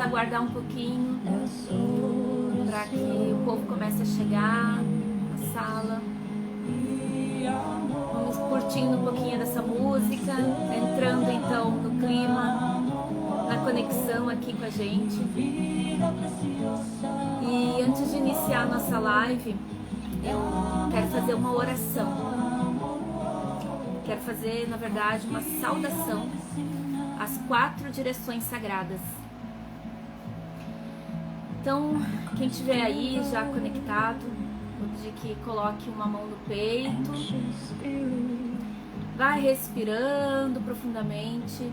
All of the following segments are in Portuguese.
Aguardar um pouquinho para que o povo comece a chegar na sala. Vamos curtindo um pouquinho dessa música, entrando então no clima, na conexão aqui com a gente. E antes de iniciar a nossa live, eu quero fazer uma oração. Quero fazer, na verdade, uma saudação às 4 direções sagradas. Então, quem estiver aí já conectado, vou pedir que coloque uma mão no peito, vai respirando profundamente,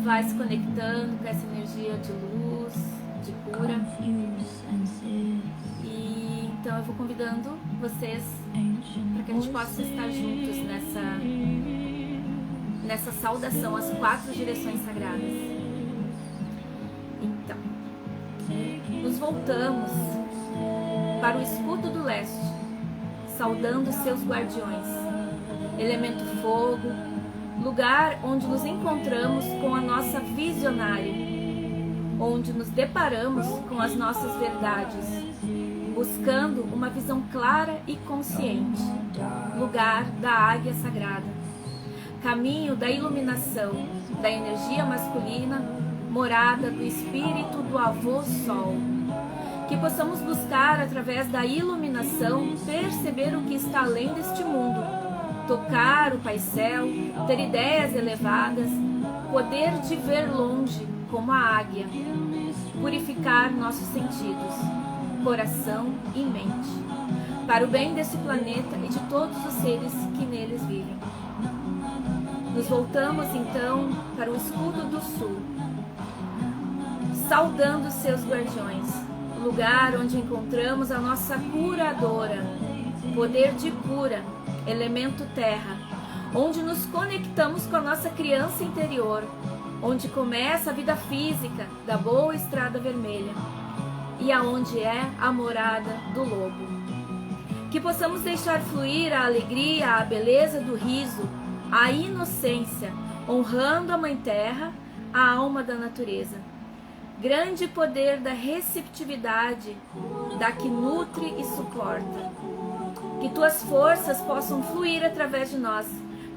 vai se conectando com essa energia de luz, de cura. E então eu vou convidando vocês para que a gente possa estar juntos nessa saudação às 4 direções sagradas. Nos voltamos para o escudo do leste, saudando seus guardiões, elemento fogo, lugar onde nos encontramos com a nossa visionária, onde nos deparamos com as nossas verdades, buscando uma visão clara e consciente, lugar da águia sagrada, caminho da iluminação, da energia masculina, morada do espírito do avô Sol. Que possamos buscar através da iluminação perceber o que está além deste mundo, tocar o Pai Céu, ter ideias elevadas, poder de ver longe como a águia, purificar nossos sentidos, coração e mente, para o bem desse planeta e de todos os seres que neles vivem. Nos voltamos então para o escudo do sul, saudando seus guardiões, lugar onde encontramos a nossa curadora, poder de cura, elemento terra, onde nos conectamos com a nossa criança interior, onde começa a vida física da boa estrada vermelha e aonde é a morada do lobo. Que possamos deixar fluir a alegria, a beleza do riso, a inocência, honrando a Mãe Terra, a alma da natureza. Grande poder da receptividade, da que nutre e suporta. Que tuas forças possam fluir através de nós,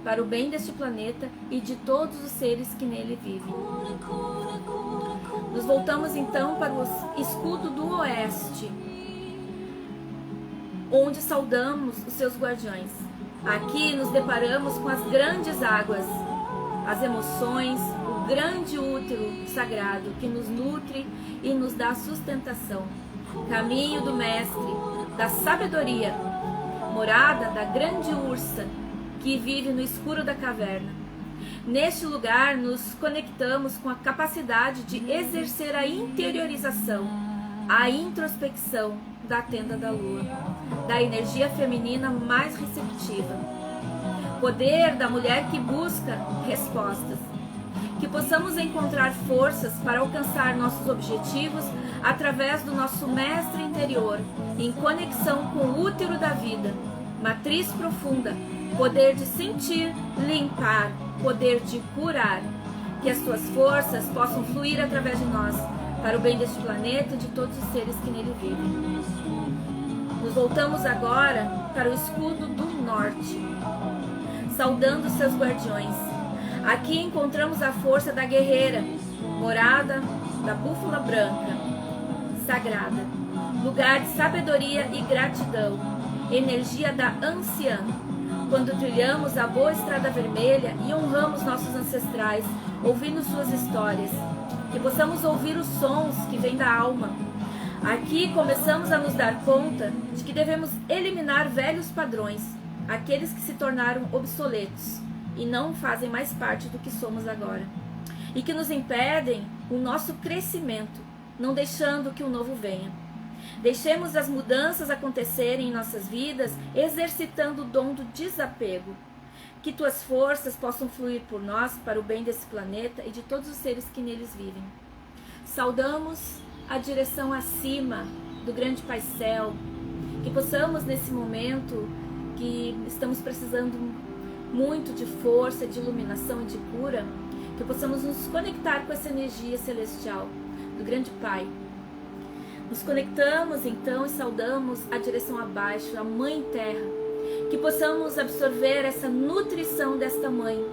para o bem deste planeta e de todos os seres que nele vivem. Nos voltamos então para o escudo do oeste, onde saudamos os seus guardiões. Aqui nos deparamos com as grandes águas, as emoções, o grande útero sagrado que nos nutre e nos dá sustentação. Caminho do mestre, da sabedoria, morada da grande ursa que vive no escuro da caverna. Neste lugar nos conectamos com a capacidade de exercer a interiorização, a introspecção da tenda da lua, da energia feminina mais receptiva. Poder da mulher que busca respostas. Que possamos encontrar forças para alcançar nossos objetivos através do nosso mestre interior, em conexão com o útero da vida, matriz profunda, poder de sentir, limpar, poder de curar. Que as suas forças possam fluir através de nós, para o bem deste planeta e de todos os seres que nele vivem. Nos voltamos agora para o escudo do norte, saudando seus guardiões. Aqui encontramos a força da guerreira, morada da búfala branca, sagrada, lugar de sabedoria e gratidão, energia da anciã. Quando trilhamos a boa estrada vermelha e honramos nossos ancestrais, ouvindo suas histórias, que possamos ouvir os sons que vêm da alma. Aqui começamos a nos dar conta de que devemos eliminar velhos padrões, aqueles que se tornaram obsoletos e não fazem mais parte do que somos agora. e que nos impedem o nosso crescimento, não deixando que o novo venha. Deixemos as mudanças acontecerem em nossas vidas, exercitando o dom do desapego. Que tuas forças possam fluir por nós para o bem desse planeta e de todos os seres que neles vivem. Saudamos a direção acima do grande Pai Céu, que possamos nesse momento que estamos precisando muito de força, de iluminação e de cura, que possamos nos conectar com essa energia celestial do grande Pai. Nos conectamos então e saudamos a direção abaixo, a Mãe Terra, que possamos absorver essa nutrição desta Mãe,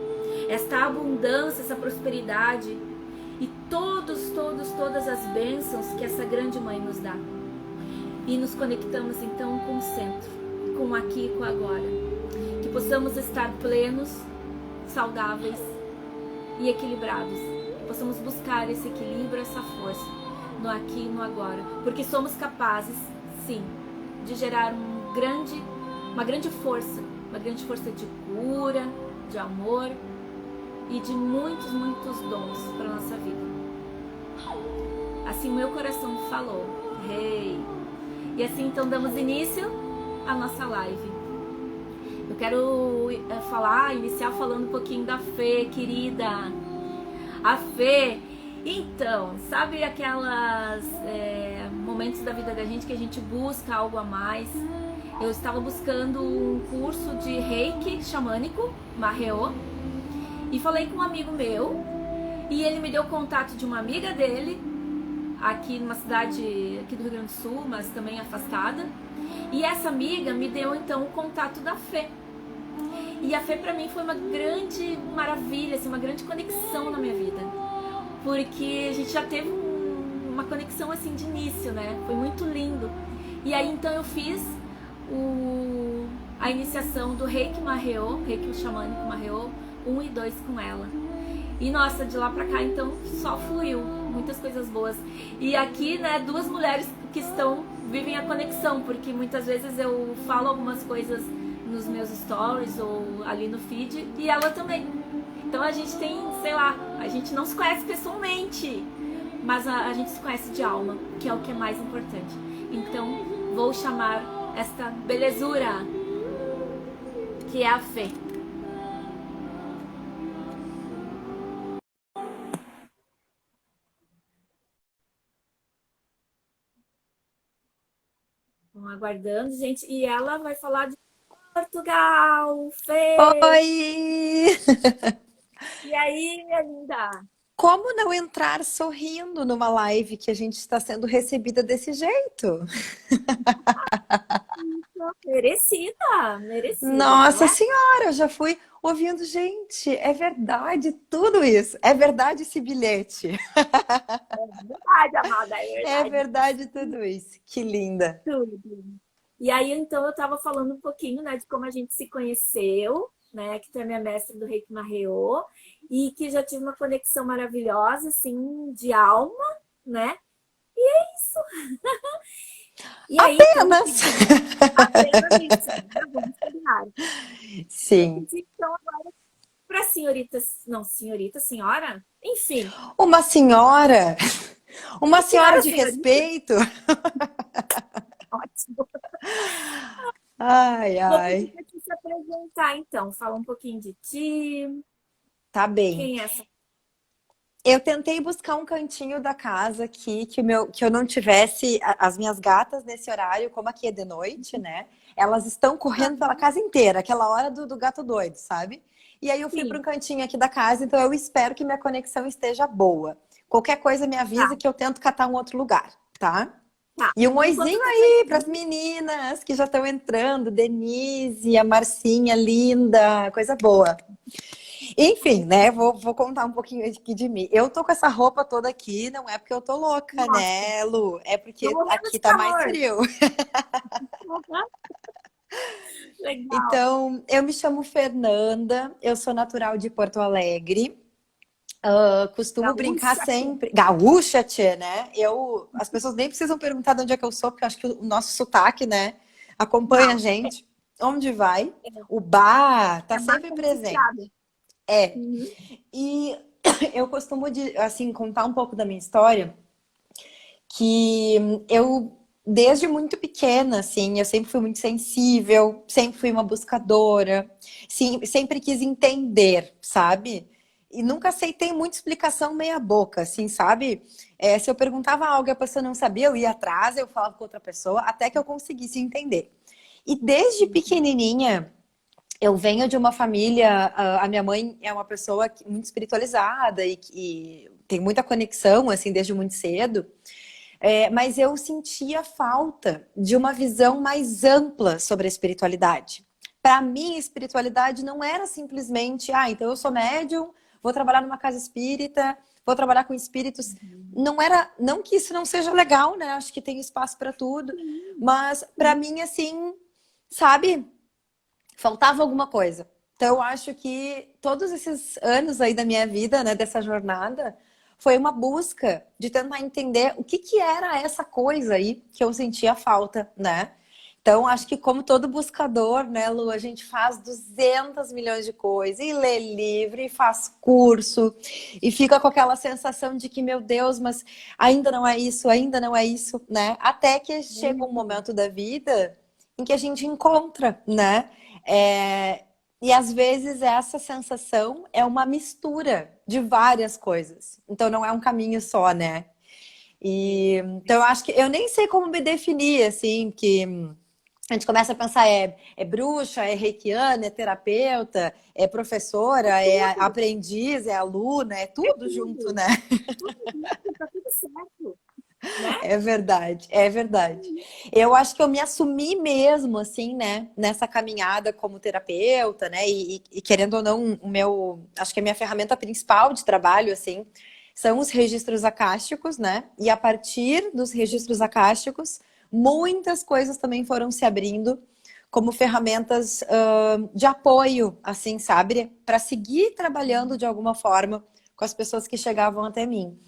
esta abundância, essa prosperidade e todas as bênçãos que essa grande Mãe nos dá. E nos conectamos então com o centro, com o aqui e com o agora. Que possamos estar plenos, saudáveis e equilibrados. Que possamos buscar esse equilíbrio, essa força no aqui e no agora. Porque somos capazes, sim, de gerar uma grande força de cura, de amor e de muitos dons para a nossa vida. Assim meu coração falou. Hey. E assim então damos início à nossa live. Eu quero iniciar falando um pouquinho da Fê, querida. A Fê, então, sabe aquelas momentos da vida da gente que a gente busca algo a mais? Eu estava buscando um curso de Reiki xamânico, Maheo, e falei com um amigo meu, e ele me deu o contato de uma amiga dele, aqui numa cidade aqui do Rio Grande do Sul, mas também afastada. E essa amiga me deu então o contato da Fê. E a Fê para mim foi uma grande maravilha, assim, uma grande conexão na minha vida. Porque a gente já teve uma conexão assim de início, né? Foi muito lindo. E aí então eu fiz a iniciação do Reiki Maheo, Reiki Xamânico Maheo 1 e 2 com ela. E nossa, de lá pra cá então só fluiu, muitas coisas boas. E aqui, né, duas mulheres que vivem a conexão, porque muitas vezes eu falo algumas coisas nos meus stories ou ali no feed, e ela também. Então a gente tem, sei lá, a gente não se conhece pessoalmente, mas a gente se conhece de alma, que é o que é mais importante. Então vou chamar esta belezura, que é a Fê. Estão aguardando, gente, e ela vai falar de Portugal. Fê! Oi! E aí, minha linda? Como não entrar sorrindo numa live que a gente está sendo recebida desse jeito? Merecida, merecida, não Nossa é? Senhora, eu já fui ouvindo, gente, é verdade tudo isso, é verdade esse bilhete, É verdade, amada, é é verdade. verdade tudo isso, que linda. Tudo. E aí, então, eu estava falando um pouquinho, né, de como a gente se conheceu, né, que tu é minha mestra do Reiki Maheo, e que já tive uma conexão maravilhosa, assim, de alma, né? E é isso. E aí, tudo que Apenas! apenas isso, né? Vamos combinar. Eu Sim, pedi, então, agora para senhorita, não, senhorita, senhora? Enfim, uma senhora, uma uma senhora senhora, de senhorita, respeito. ótimo. Ai, Vou pedir ai, para te se apresentar, então. Fala um pouquinho de ti, tá bem. quem é essa? Eu tentei buscar um cantinho da casa aqui que eu não tivesse as minhas gatas nesse horário, como aqui é de noite, né? Elas estão correndo pela casa inteira, aquela hora do gato doido, sabe? E aí eu fui para um Sim, cantinho aqui da casa, então eu espero que minha conexão esteja boa. Qualquer coisa me avisa tá, que eu tento catar um outro lugar, tá? tá. E um Enquanto oizinho tá aí para as chegando, meninas que já estão entrando, Denise, a Marcinha, linda, coisa boa. Enfim, né? Vou contar um pouquinho aqui de mim. Eu tô com essa roupa toda aqui, não é porque eu tô louca, nossa, né, Lu? É tô porque morrendo aqui de tá mais calor. frio. Legal. Então, eu me chamo Fernanda, eu sou natural de Porto Alegre. Costumo brincar Gaúcha, tia. sempre. Gaúcha, tchê, né? As pessoas nem precisam perguntar de onde é que eu sou, porque eu acho que o nosso sotaque, né, acompanha a Não, gente. Onde vai? é, O bar tá é sempre marca presente. registrada. É. Uhum. E eu costumo, assim, contar um pouco da minha história, que eu, desde muito pequena, assim, eu sempre fui muito sensível, sempre fui uma buscadora, sim, sempre quis entender, sabe? E nunca aceitei muita explicação meia boca, assim, sabe? Se eu perguntava algo e a pessoa não sabia, eu ia atrás, eu falava com outra pessoa, até que eu conseguisse entender. E desde pequenininha, eu venho de uma família, a minha mãe é uma pessoa muito espiritualizada e tem muita conexão, assim, desde muito cedo. Mas eu sentia falta de uma visão mais ampla sobre a espiritualidade. Para mim, a espiritualidade não era simplesmente, então eu sou médium, vou trabalhar numa casa espírita, vou trabalhar com espíritos. Não era, não que isso não seja legal, né? Acho que tem espaço para tudo, mas para mim, assim, sabe? Faltava alguma coisa. Então, eu acho que todos esses anos aí da minha vida, né, dessa jornada, foi uma busca de tentar entender o que que era essa coisa aí que eu sentia falta, né? Então, acho que como todo buscador, né, Lu, a gente faz 200 milhões de coisas, e lê livro, e faz curso, e fica com aquela sensação de que, meu Deus, mas ainda não é isso, ainda não é isso, né? Até que chega um momento da vida em que a gente encontra, né? E às vezes essa sensação é uma mistura de várias coisas. Então não é um caminho só, né? Então eu acho que eu nem sei como me definir, assim, que a gente começa a pensar, é bruxa, é reikiana, é terapeuta, é professora, é aprendiz, é aluna, é tudo junto, Tudo, né? tudo junto, tá tudo certo, né? É verdade, é verdade. Eu acho que eu me assumi mesmo, assim, né, nessa caminhada como terapeuta, né, e querendo ou não, acho que a minha ferramenta principal de trabalho, assim, são os registros acásticos, né, e a partir dos registros acásticos, muitas coisas também foram se abrindo como ferramentas de apoio, assim, sabe, para seguir trabalhando de alguma forma com as pessoas que chegavam até mim.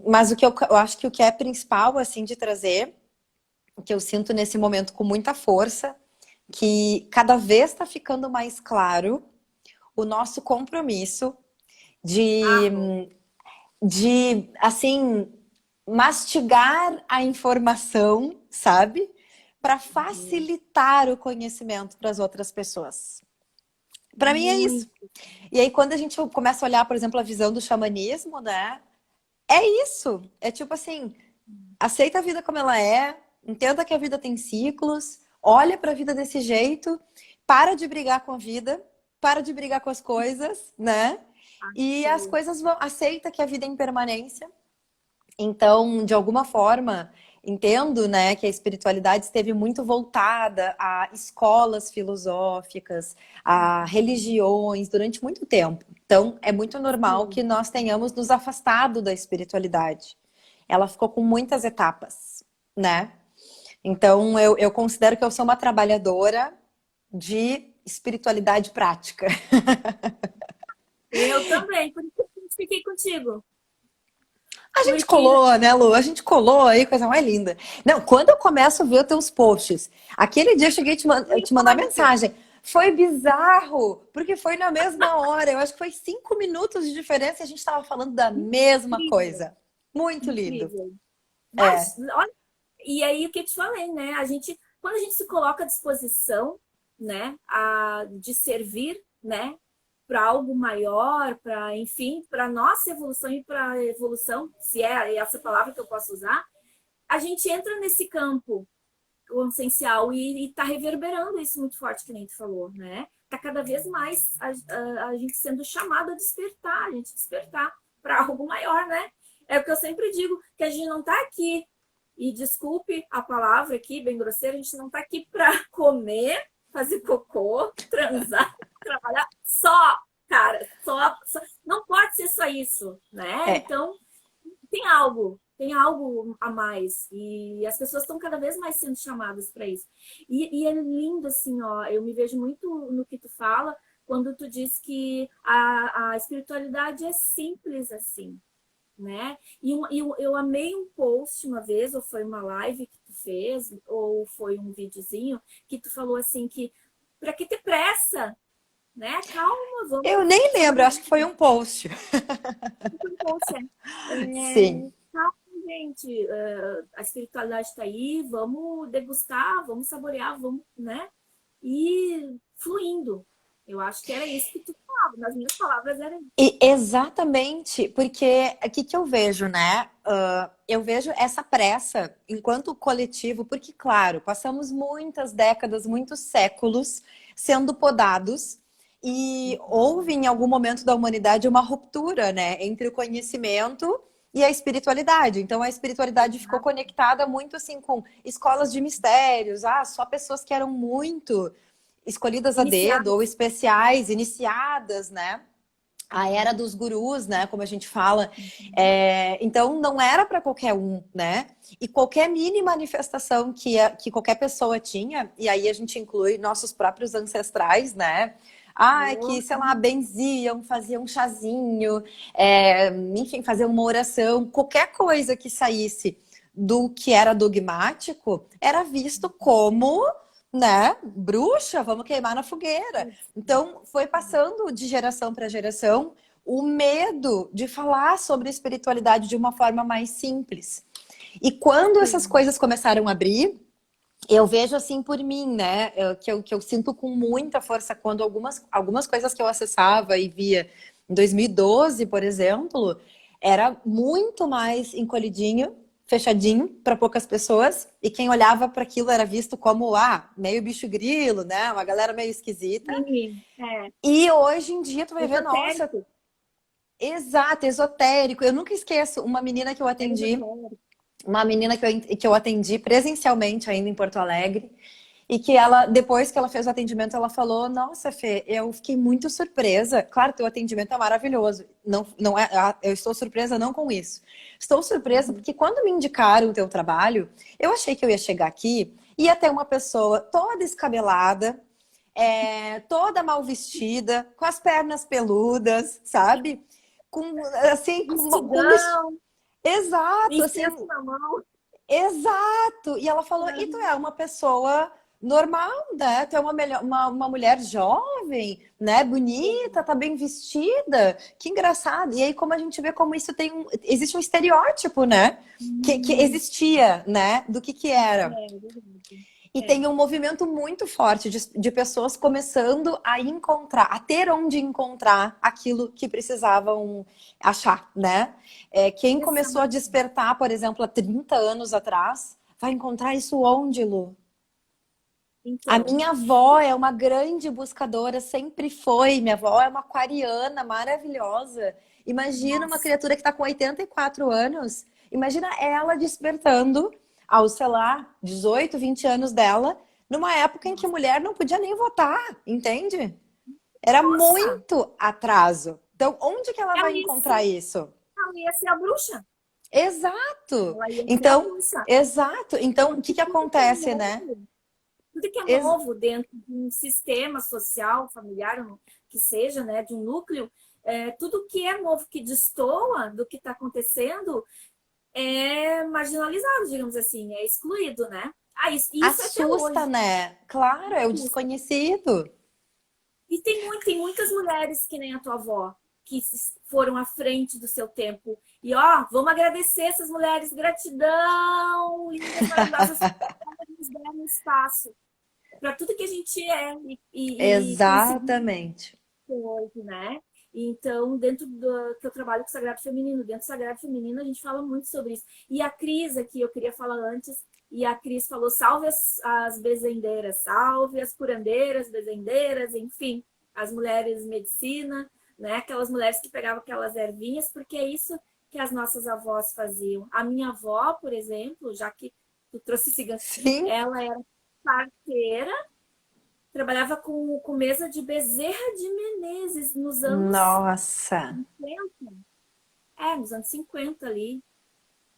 Mas eu acho que o que é principal, assim, de trazer, o que eu sinto nesse momento com muita força, que cada vez está ficando mais claro o nosso compromisso de, Arro. assim, mastigar a informação, sabe? Para facilitar o conhecimento para as outras pessoas. Para mim é isso. Muito. E aí, quando a gente começa a olhar, por exemplo, a visão do xamanismo, né? É isso. É tipo assim, aceita a vida como ela é, entenda que a vida tem ciclos, olha para a vida desse jeito, para de brigar com a vida, para de brigar com as coisas, né? E as Arro. coisas vão, aceita que a vida é impermanência. Então, de alguma forma, entendo, né, que a espiritualidade esteve muito voltada a escolas filosóficas, a religiões durante muito tempo. Então, é muito normal que Sim. nós tenhamos nos afastado da espiritualidade. Ela ficou com muitas etapas, né? Então, eu considero que eu sou uma trabalhadora de espiritualidade prática. Eu também, por isso que eu fiquei contigo. A gente Porque colou, né, Lu? A gente colou aí, coisa mais linda. Não, quando eu começo a ver os teus posts, aquele dia eu cheguei a te mandar icônico. mensagem. Foi bizarro, porque foi na mesma hora. Eu acho que foi 5 minutos de diferença e a gente estava falando da mesma Incrível, coisa. Muito lindo. incrível. É. Mas, olha, e aí o que eu te falei, né? Quando a gente se coloca à disposição, né, de servir, né, para algo maior, para, enfim, para nossa evolução e para a evolução, se é essa palavra que eu posso usar, a gente entra nesse campo consciencial e está reverberando isso muito forte, que nem tu falou, né? Tá cada vez mais a gente sendo chamado a despertar, a gente despertar para algo maior, né? É o que eu sempre digo, que a gente não está aqui, e desculpe a palavra aqui, bem grosseira, a gente não está aqui para comer, fazer cocô, transar, trabalhar só, cara, só. Não pode ser só isso, né? É. Então, tem algo a mais. E as pessoas estão cada vez mais sendo chamadas para isso. E é lindo, assim, ó. Eu me vejo muito no que tu fala quando tu diz que a espiritualidade é simples assim, né? Eu amei um post uma vez, ou foi uma live que tu fez, ou foi um videozinho, que tu falou assim que para que ter pressa? né? Calma, Eu vamos nem lembro, trabalhar. acho que foi um post. Sim. Calma, gente, a espiritualidade está aí, vamos degustar, vamos saborear, vamos, né? E fluindo. Eu acho que era isso que tu falava, nas minhas palavras era isso. E exatamente, porque o que eu vejo, né? Eu vejo essa pressa enquanto coletivo, porque, claro, passamos muitas décadas, muitos séculos sendo podados, e houve em algum momento da humanidade uma ruptura, né, entre o conhecimento e a espiritualidade. Então, a espiritualidade ficou conectada muito assim com escolas de mistérios, só pessoas que eram muito escolhidas a dedo Iniciado. ou especiais, iniciadas, né? A era dos gurus, né? Como a gente fala. Então, não era para qualquer um, né? E qualquer mini manifestação que qualquer pessoa tinha, e aí a gente inclui nossos próprios ancestrais, né? Que, sei lá, benziam, faziam um chazinho, enfim, faziam uma oração, qualquer coisa que saísse do que era dogmático era visto como, né, bruxa, vamos queimar na fogueira. Então, foi passando de geração para geração o medo de falar sobre espiritualidade de uma forma mais simples. E quando essas coisas começaram a abrir, eu vejo assim por mim, né, que eu sinto com muita força quando algumas coisas que eu acessava e via em 2012, por exemplo, era muito mais encolhidinho, fechadinho para poucas pessoas, e quem olhava para aquilo era visto como meio bicho grilo, né, uma galera meio esquisita. Sim, E hoje em dia tu vai ver, nossa, esotérico. exato, esotérico. Eu nunca esqueço uma menina que eu É atendi, esotérico. uma menina que eu atendi presencialmente ainda em Porto Alegre, e que ela, depois que ela fez o atendimento, ela falou: Nossa, Fê, eu fiquei muito surpresa. Claro, teu atendimento é maravilhoso. Não, não é, eu estou surpresa não com isso. Estou surpresa porque quando me indicaram o teu trabalho, eu achei que eu ia chegar aqui e ia ter uma pessoa toda descabelada, toda mal vestida, com as pernas peludas, sabe? Com, assim, Vestidão, exato, assim, incenso na mão. exato. E ela falou: e tu é uma pessoa normal, né? Tu é uma mulher jovem, né? Bonita, tá bem vestida. Que engraçado. E aí, como a gente vê como isso existe um estereótipo, né? Que existia, né? Do que era. Verdade. E tem um movimento muito forte de pessoas começando a encontrar, a ter onde encontrar aquilo que precisavam achar, né? Quem começou a Exato. despertar, por exemplo, há 30 anos atrás, vai encontrar isso onde, Lu? A Então, minha avó é uma grande buscadora, sempre foi. Minha avó é uma aquariana maravilhosa. Imagina uma nossa, criatura que está com 84 anos. Imagina ela despertando aos, sei lá, 18, 20 anos dela, numa época em que mulher não podia nem votar, entende? Era nossa, muito atraso. Então, onde que ela vai ela ia encontrar ser, isso? ela ia ser a bruxa. Exato. Ela ia ser a Então, bruxa. exato. Então, o Porque que acontece, né? tudo que é Ex- novo dentro de um sistema social, familiar, que seja, né, de um núcleo, tudo que é novo, que destoa do que está acontecendo, é marginalizado, digamos assim, é excluído, né? Isso é até Assusta, hoje. né? Claro, é o Assusta. desconhecido. E tem muitas mulheres que nem a tua avó, que foram à frente do seu tempo. E ó, vamos agradecer essas mulheres, gratidão, lindas, maravilhosas, que nos deram espaço para tudo que a gente é e conseguiu Exatamente. hoje, né? Então, dentro do que eu trabalho com o Sagrado Feminino, dentro do Sagrado Feminino a gente fala muito sobre isso. E a Cris aqui, eu queria falar antes, e a Cris falou: salve as bezendeiras, salve as curandeiras, bezendeiras, enfim, as mulheres medicina, né? Aquelas mulheres que pegavam aquelas ervinhas, porque é isso que as nossas avós faziam. A minha avó, por exemplo, já que tu trouxe esse gancho, Sim. ela era parteira, trabalhava com mesa de Bezerra de Menezes nos anos Nossa. 50. Nos anos 50 ali,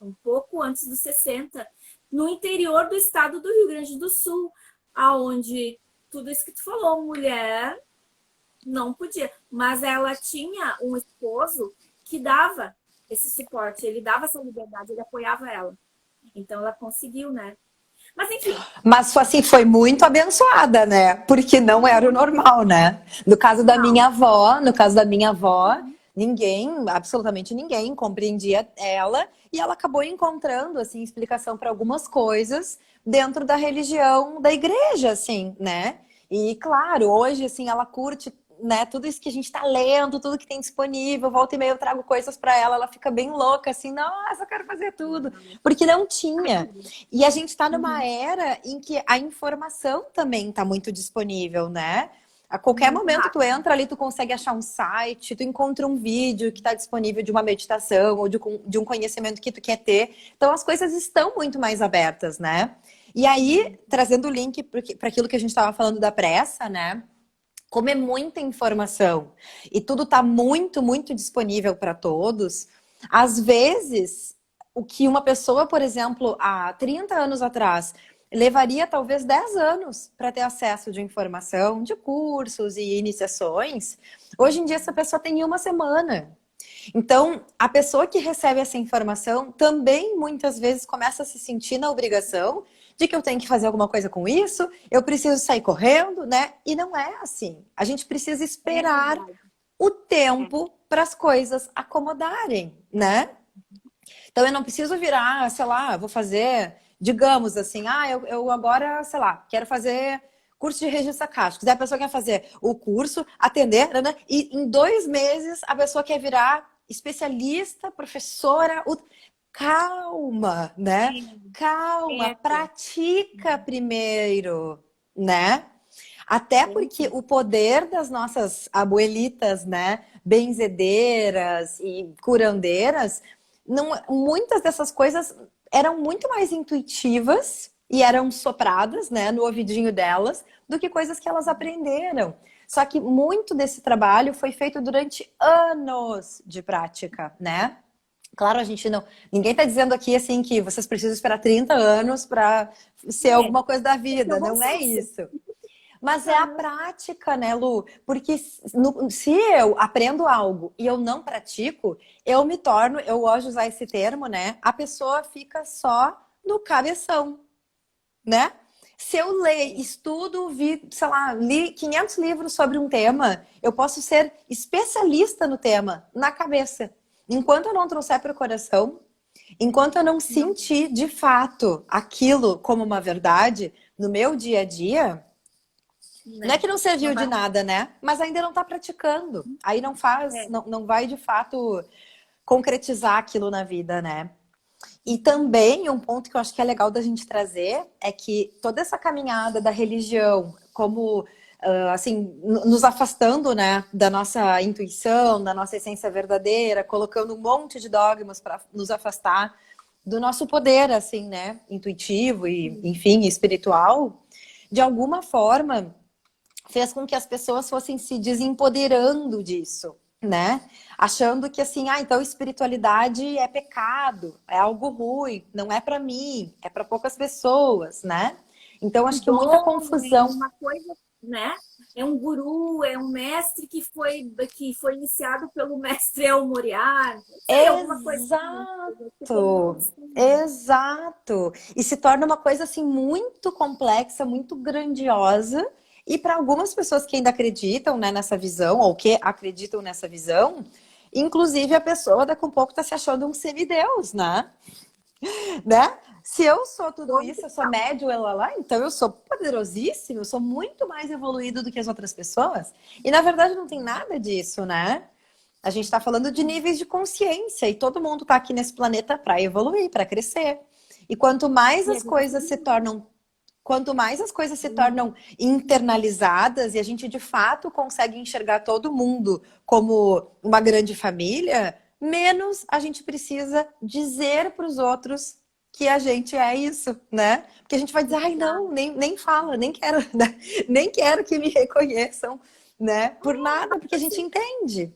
um pouco antes dos 60, no interior do estado do Rio Grande do Sul, aonde tudo isso que tu falou, mulher não podia, mas ela tinha um esposo que dava esse suporte, ele dava essa liberdade, ele apoiava ela. Então ela conseguiu, né? Mas enfim. Mas assim, foi muito abençoada, né? Porque não era o normal, né? No caso da Não. minha avó, no caso da minha avó, ninguém, absolutamente ninguém compreendia ela e ela acabou encontrando assim explicação para algumas coisas dentro da religião da igreja, assim, né? E claro, hoje assim ela curte, né, tudo isso que a gente tá lendo, tudo que tem disponível, volta e meia eu trago coisas para ela, ela fica bem louca assim, nossa, eu quero fazer tudo, porque não tinha. E a gente está numa era em que a informação também está muito disponível, né? A qualquer Muito momento tu rápido. entra ali, tu consegue achar um site, tu encontra um vídeo que está disponível de uma meditação ou de um conhecimento que tu quer ter. Então as coisas estão muito mais abertas, né? E aí, trazendo o link para aquilo que a gente estava falando da pressa, né? Como é muita informação e tudo está muito, muito disponível para todos, às vezes, o que uma pessoa, por exemplo, há 30 anos atrás, levaria talvez 10 anos para ter acesso de informação, de cursos e iniciações, hoje em dia essa pessoa tem em uma semana. Então, a pessoa que recebe essa informação também muitas vezes começa a se sentir na obrigação de que eu tenho que fazer alguma coisa com isso, eu preciso sair correndo, né? E não é assim. A gente precisa É esperar verdade. o É. tempo para as coisas acomodarem, né? Então eu não preciso virar, sei lá, vou fazer, digamos assim, eu agora, sei lá, quero fazer curso de registro acástico. Daí a pessoa quer fazer o curso, atender, né? E em 2 meses a pessoa quer virar especialista, professora. Calma, né? Calma, É, pratica primeiro, né? Até bem porque isso. o poder das nossas abuelitas, né, benzedeiras e curandeiras, não, muitas dessas coisas eram muito mais intuitivas e eram sopradas, né, no ouvidinho delas, do que coisas que elas aprenderam. Só que muito desse trabalho foi feito durante anos de prática, né? Claro, a gente não. Ninguém está dizendo aqui assim que vocês precisam esperar 30 anos para ser É, alguma coisa da esse é o vida. bom Não é senso. isso. Mas é a Aham. prática, né, Lu? Porque se eu aprendo algo e eu não pratico, eu me torno, eu gosto de usar esse termo, né? A pessoa fica só no cabeção, né? Se eu leio, estudo, vi, sei lá, li 500 livros sobre um tema, eu posso ser especialista no tema, na cabeça. Enquanto eu não trouxer para o coração, enquanto eu não Não, sentir de fato aquilo como uma verdade no meu dia a dia, não é né? que não Não serviu de vai. nada, né? Mas ainda não está praticando. Aí não faz, É. não vai de fato concretizar aquilo na vida, né? E também um ponto que eu acho que é legal da gente trazer é que toda essa caminhada da religião, como assim, nos afastando, né, da nossa intuição, da nossa essência verdadeira, colocando um monte de dogmas para nos afastar do nosso poder, assim, né, intuitivo e, enfim, espiritual, de alguma forma fez com que as pessoas fossem se desempoderando disso, né? Achando que assim, então espiritualidade é pecado, é algo ruim, não é para mim, é para poucas pessoas, né? Então Um acho que muita dom, é confusão. uma coisa, né? É um guru, é um mestre que foi iniciado pelo mestre El Moriá, não sei, alguma coisa assim. Super Exato. interessante. Exato. E se torna uma coisa assim muito complexa, muito grandiosa. E para algumas pessoas que ainda acreditam, né, nessa visão, ou que acreditam nessa visão, inclusive a pessoa daqui a um pouco está se achando um semideus, né? Se eu sou tudo isso, eu sou Total. médio, ela lá, então eu sou poderosíssimo, eu sou muito mais evoluído do que as outras pessoas. E na verdade não tem nada disso, né? A gente está falando de níveis de consciência e todo mundo está aqui nesse planeta para evoluir, para crescer. E E a gente quanto mais as coisas se tornam internalizadas e a gente de fato consegue enxergar todo mundo como uma grande família, menos a gente precisa dizer para os outros que a gente é isso, né? Porque a gente vai dizer, ai, não, nem fala, nem quero, né? Nem quero que me reconheçam, né? Por nada, porque a gente entende.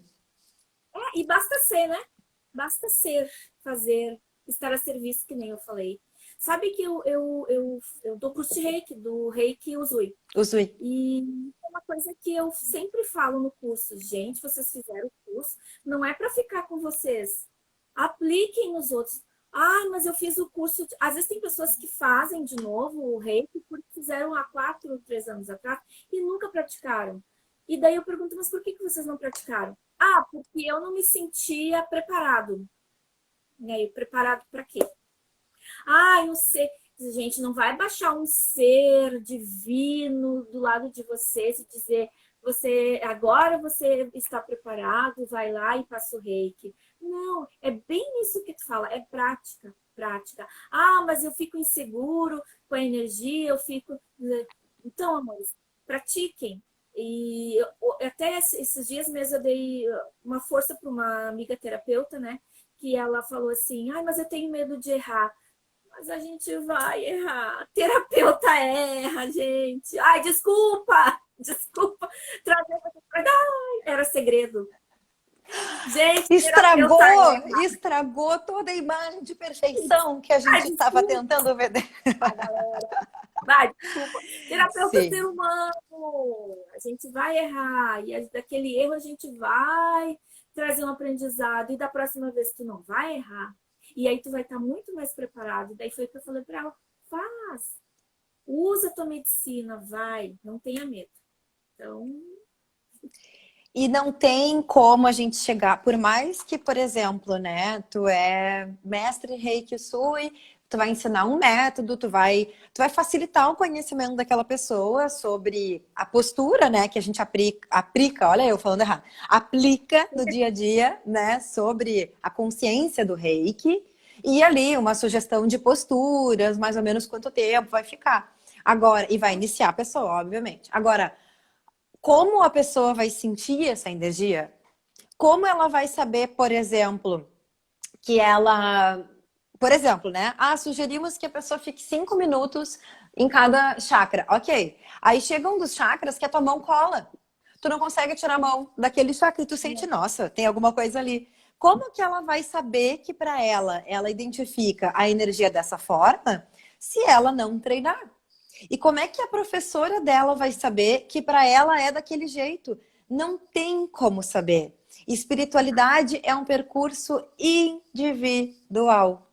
e basta ser, né? Basta ser, fazer, estar a serviço, que nem eu falei. Sabe que eu dou curso de reiki, do reiki Usui. Usui. E é uma coisa que eu sempre falo no curso. Gente, vocês fizeram o curso, não é para ficar com vocês. Apliquem nos outros. Ah, mas eu fiz o curso. Às vezes tem pessoas que fazem de novo o reiki porque fizeram há 4 ou 3 anos atrás e nunca praticaram. E daí eu pergunto, mas por que vocês não praticaram? Ah, porque eu não me sentia preparado. E aí, preparado para quê? Ah, eu sei. Gente, não vai baixar um ser divino do lado de vocês e dizer agora você está preparado, vai lá e passa o reiki. Não, é bem isso que tu fala, é prática, prática. Ah, mas eu fico inseguro com a energia, eu fico. Então, amores, pratiquem. E até esses dias mesmo eu dei uma força para uma amiga terapeuta, né? Que ela falou assim: ai, mas eu tenho medo de errar. Mas a gente vai errar. Terapeuta erra, gente. Ai, desculpa! Desculpa. Trazer. Ai, era segredo. Gente, Estragou, terapeuta erra. estragou toda a imagem de perfeição que a Ai, gente estava desculpa, tentando vender. galera. Vai, desculpa. Terapeuta é ser Sim. humano. A gente vai errar. E daquele erro a gente vai trazer um aprendizado. E da próxima vez tu não vai errar. E aí tu vai estar muito mais preparado. Daí foi o que eu falei para ela: faz. Usa a tua medicina, vai. Não tenha medo. Então, E não tem como a gente chegar, por mais que, por exemplo, né, tu é mestre Reiki Sui, tu vai ensinar um método, tu vai facilitar o conhecimento daquela pessoa sobre a postura, né, que a gente aplica, olha eu falando errado, aplica no dia a dia, né, sobre a consciência do Reiki e ali uma sugestão de posturas, mais ou menos quanto tempo vai ficar. Agora, e vai iniciar a pessoa, obviamente. Agora, como a pessoa vai sentir essa energia? Como ela vai saber, por exemplo, que ela. Por exemplo, né? Ah, sugerimos que a pessoa fique 5 minutos em cada chakra. Ok. Aí chega um dos chakras que a tua mão cola. Tu não consegue tirar a mão daquele chakra e tu sente, nossa, tem alguma coisa ali. Como que ela vai saber que para ela identifica a energia dessa forma se ela não treinar? E como é que a professora dela vai saber que para ela é daquele jeito? Não tem como saber. Espiritualidade é um percurso individual.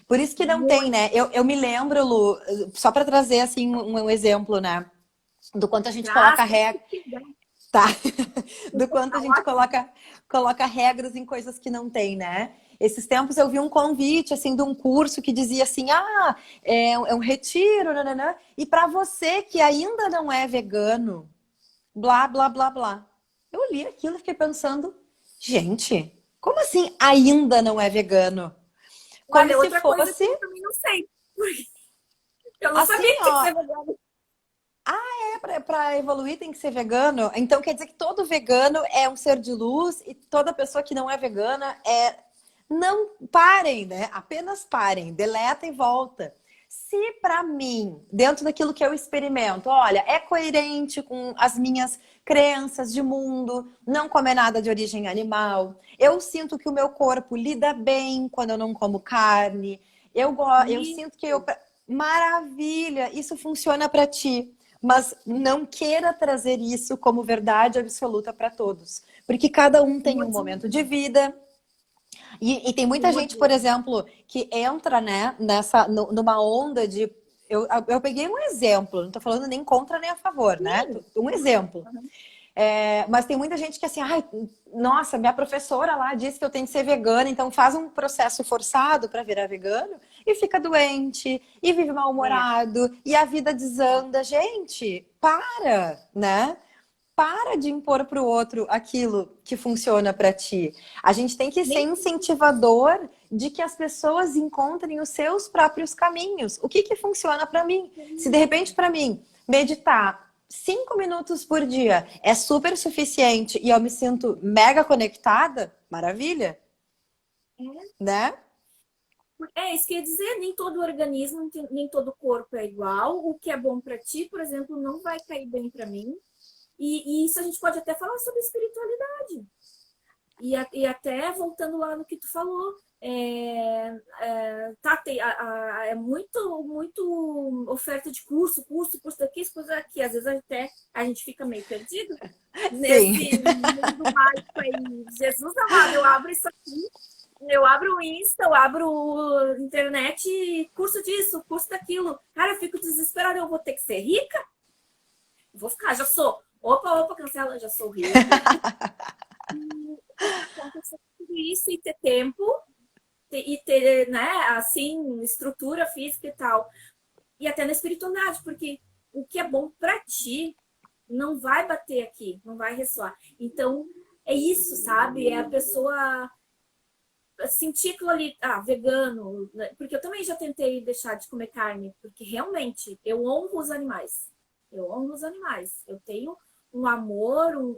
Por isso que não tem, muito né? Eu me lembro, Lu, só para trazer assim um exemplo, né? Do quanto a gente coloca prática. regra, tá? Do quanto a gente coloca regras em coisas que não tem, né? Esses tempos eu vi um convite assim de um curso que dizia assim: ah, é um retiro, nananã, e para você que ainda não é vegano, blá, blá, blá, blá. Eu li aquilo e fiquei pensando, gente, como assim ainda não é vegano? Como Olha, se outra coisa que fosse eu também não sei. Eu não assim, sabia que tinha que ó, ser vegano. para evoluir tem que ser vegano. Então quer dizer que todo vegano é um ser de luz e toda pessoa que não é vegana é. Não parem, né? Apenas parem, deleta e volta. Se para mim, dentro daquilo que eu experimento, olha, é coerente com as minhas crenças de mundo, não comer nada de origem animal, eu sinto que o meu corpo lida bem quando eu não como carne, eu sinto que eu. Isso. Maravilha, isso funciona para ti. Mas não queira trazer isso como verdade absoluta para todos. Porque cada um tem um Mude, momento de vida, e tem muita gente, por mude. exemplo, que entra, né, numa onda de. Eu peguei um exemplo, não estou falando nem contra nem a favor, né? Sim. Um exemplo. Mas tem muita gente que assim, ai, nossa, minha professora lá disse que eu tenho que ser vegana, então faz um processo forçado para virar vegano e fica doente, e vive É. mal-humorado, e a vida desanda. Gente, para, né? Para de impor para o outro aquilo que funciona para ti. A gente tem que ser Nem incentivador de que as pessoas encontrem os seus próprios caminhos. O que que funciona para mim? Se de repente para mim meditar 5 minutos por dia é super suficiente e eu me sinto mega conectada, maravilha, né? isso quer dizer, nem todo organismo, nem todo corpo é igual. O que é bom para ti, por exemplo, não vai cair bem para mim. E isso a gente pode até falar sobre espiritualidade. E até voltando lá no que tu falou, é muito oferta de curso daqui, curso daqui. Às vezes até a gente fica meio perdido Sim. nesse mundo mágico aí. Jesus amado, eu abro isso aqui. Eu abro o Insta, eu abro o internet, curso disso, curso daquilo. Cara, eu fico desesperada, eu vou ter que ser rica? Vou ficar, já sou. Opa, opa, cancela, já sou rica. Acontecer tudo isso e ter tempo e ter, né, assim, estrutura física e tal. E até na espiritualidade, porque o que é bom para ti não vai bater aqui, não vai ressoar. Então, é isso, sabe? É a pessoa sentir aquilo ali, vegano, né? Porque eu também já tentei deixar de comer carne, porque realmente eu honro os animais. Eu honro os animais. Eu tenho um amor,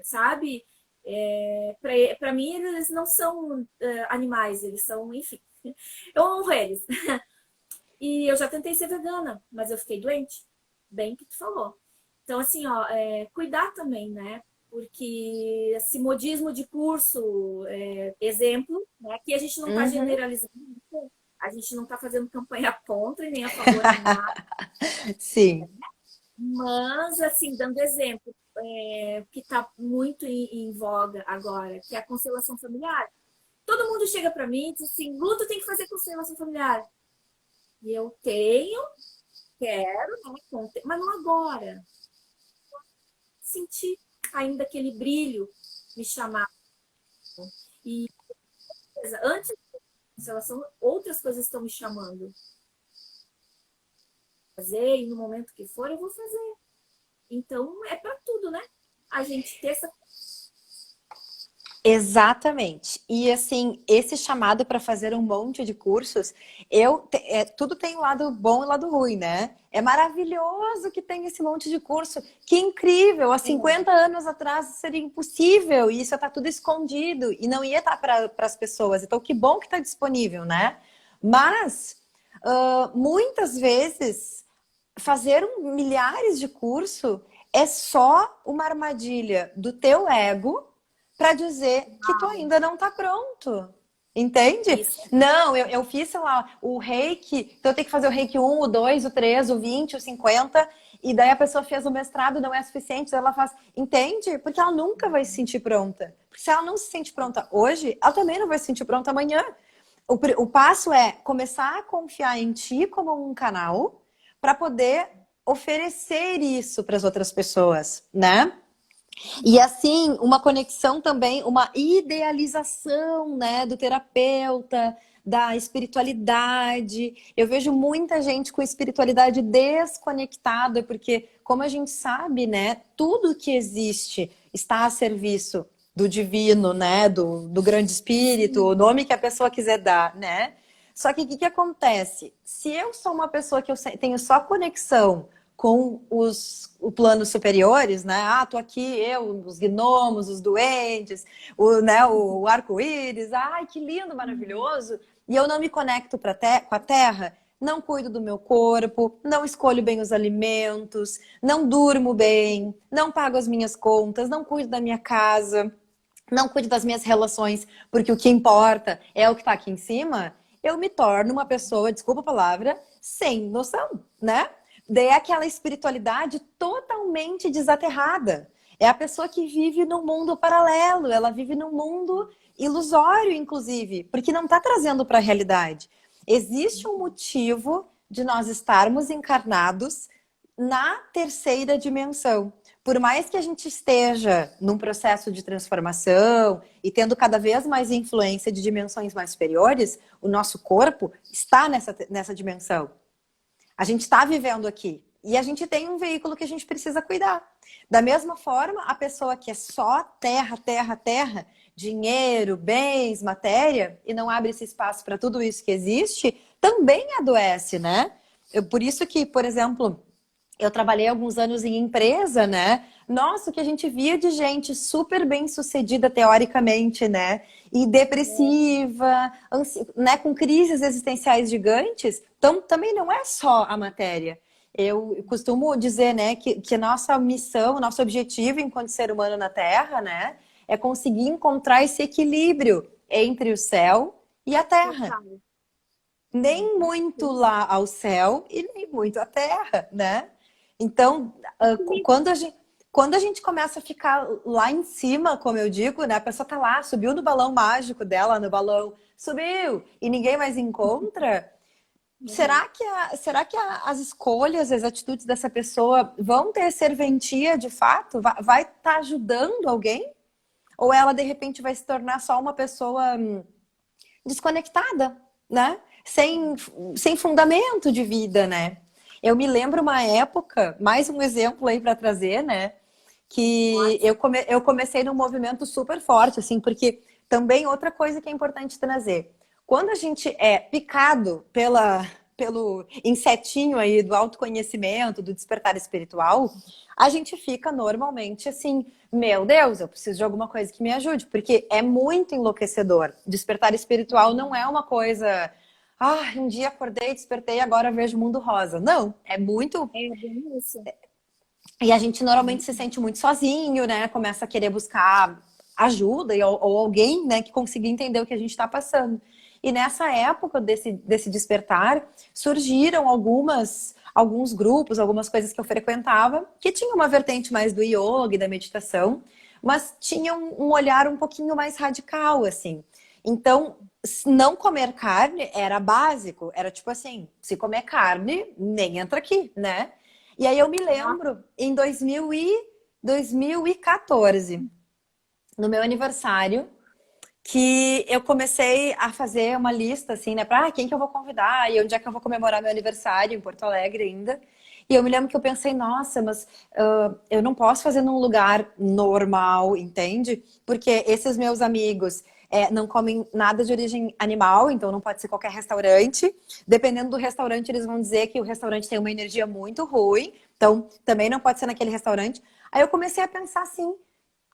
sabe? Para mim, eles não são animais, eles são, enfim. Eu honro eles. E eu já tentei ser vegana, mas eu fiquei doente. Bem que tu falou. Então, assim, ó, cuidar também, né? Porque esse modismo de curso, exemplo, né? Aqui a gente não está Uhum. generalizando, a gente não está fazendo campanha contra e nem a favor de nada, Sim. mas, assim, dando exemplo, que está muito em voga agora, que é a constelação familiar. Todo mundo chega para mim e diz assim, Lu, tu tem que fazer constelação familiar. E eu tenho, quero, né? Mas não agora. Sentir ainda aquele brilho me chamar. E antes da constelação, outras coisas estão me chamando. Fazer, e no momento que for, eu vou fazer. Então, é para tudo, né? A gente ter essa. Exatamente. E assim, esse chamado para fazer um monte de cursos, tudo tem um lado bom e lado ruim, né? É maravilhoso que tem esse monte de curso. Que incrível! Há 50 anos atrás seria impossível. E isso está tudo escondido e não ia estar para as pessoas. Então, que bom que está disponível, né? Mas muitas vezes fazer milhares de curso é só uma armadilha do teu ego para dizer que tu ainda não tá pronto. Entende? Isso. Não, eu fiz, sei lá, o reiki, então eu tenho que fazer o reiki 1, o 2, o 3, o 20, o 50, e daí a pessoa fez o mestrado, não é suficiente, ela faz. Entende? Porque ela nunca vai se sentir pronta. Porque se ela não se sente pronta hoje, ela também não vai se sentir pronta amanhã. O passo é começar a confiar em ti como um canal para poder oferecer isso para as outras pessoas, né? E assim, uma conexão também, uma idealização, né, do terapeuta, da espiritualidade. Eu vejo muita gente com espiritualidade desconectada, porque, como a gente sabe, né, tudo que existe está a serviço do divino, né, do grande espírito, o nome que a pessoa quiser dar, né? Só que o que acontece? Se eu sou uma pessoa que eu tenho só conexão com os planos superiores, né? Ah, tô aqui, eu, os gnomos, os duendes, né, o arco-íris, ai, que lindo, maravilhoso. E eu não me conecto com a terra, não cuido do meu corpo, não escolho bem os alimentos, não durmo bem, não pago as minhas contas, não cuido da minha casa, não cuido das minhas relações, porque o que importa é o que está aqui em cima, eu me torno uma pessoa, desculpa a palavra, sem noção, né? Daí é aquela espiritualidade totalmente desaterrada. É a pessoa que vive num mundo paralelo, ela vive num mundo ilusório, inclusive, porque não está trazendo para a realidade. Existe um motivo de nós estarmos encarnados na terceira dimensão. Por mais que a gente esteja num processo de transformação e tendo cada vez mais influência de dimensões mais superiores, o nosso corpo está nessa dimensão. A gente está vivendo aqui. E a gente tem um veículo que a gente precisa cuidar. Da mesma forma, a pessoa que é só terra, terra, terra, dinheiro, bens, matéria, e não abre esse espaço para tudo isso que existe, também adoece, né? Por isso que, por exemplo, eu trabalhei alguns anos em empresa, né? Nossa, o que a gente via de gente super bem sucedida teoricamente, né? E depressiva, né? Com crises existenciais gigantes. Então, também não é só a matéria. Eu costumo dizer, né, que a nossa missão, nosso objetivo enquanto ser humano na Terra, né, é conseguir encontrar esse equilíbrio entre o céu e a terra. Total. Nem muito lá ao céu e nem muito à terra, né? Então, quando a gente, quando a gente começa a ficar lá em cima, como eu digo, né? A pessoa tá lá, subiu no balão mágico dela, no balão, subiu, e ninguém mais encontra. Uhum. Será que as escolhas, as atitudes dessa pessoa vão ter serventia de fato? Vai estar ajudando alguém? Ou ela, de repente, vai se tornar só uma pessoa desconectada, né? Sem fundamento de vida, né? Eu me lembro uma época, mais um exemplo aí para trazer, né? Que Ótimo. eu comecei num movimento super forte, assim, porque também outra coisa que é importante trazer. Quando a gente é picado pelo insetinho aí do autoconhecimento, do despertar espiritual, a gente fica normalmente assim, meu Deus, eu preciso de alguma coisa que me ajude, porque é muito enlouquecedor. Despertar espiritual não é uma coisa, um dia acordei, despertei, agora vejo o mundo rosa. Não, é muito. É bem isso. E a gente normalmente se sente muito sozinho, né? Começa a querer buscar ajuda ou alguém, né, que consiga entender o que a gente está passando. E nessa época desse despertar, surgiram alguns grupos, algumas coisas que eu frequentava, que tinham uma vertente mais do yoga e da meditação, mas tinham um olhar um pouquinho mais radical, assim. Então, não comer carne era básico, era tipo assim, se comer carne, nem entra aqui, né? E aí eu me Nossa, lembro, em 2014, no meu aniversário, que eu comecei a fazer uma lista, assim, né? Pra quem que eu vou convidar e onde é que eu vou comemorar meu aniversário, em Porto Alegre ainda. E eu me lembro que eu pensei, nossa, mas eu não posso fazer num lugar normal, entende? Porque esses meus amigos não comem nada de origem animal, então não pode ser qualquer restaurante. Dependendo do restaurante, eles vão dizer que o restaurante tem uma energia muito ruim, então também não pode ser naquele restaurante. Aí eu comecei a pensar assim,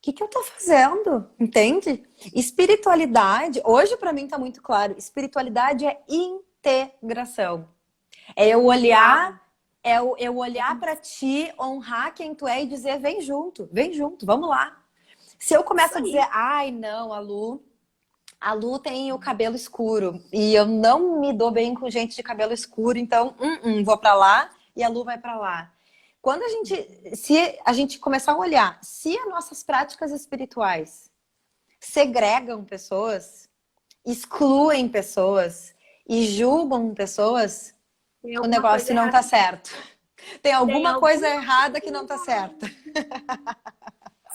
que eu tô fazendo? Entende? Espiritualidade, hoje para mim tá muito claro, espiritualidade é integração. É eu uau. olhar, eu olhar para ti, honrar quem tu é e dizer, vem junto, vamos lá. Se eu Isso começo a dizer, aí. ai não, a Lu tem o cabelo escuro e eu não me dou bem com gente de cabelo escuro, então, vou para lá e a Lu vai para lá. Se a gente começar a olhar, se as nossas práticas espirituais segregam pessoas, excluem pessoas e julgam pessoas, Tem o alguma coisa negócio não tá errada. certo. Tem Tem alguma coisa alguma errada que não tá coisa. certa.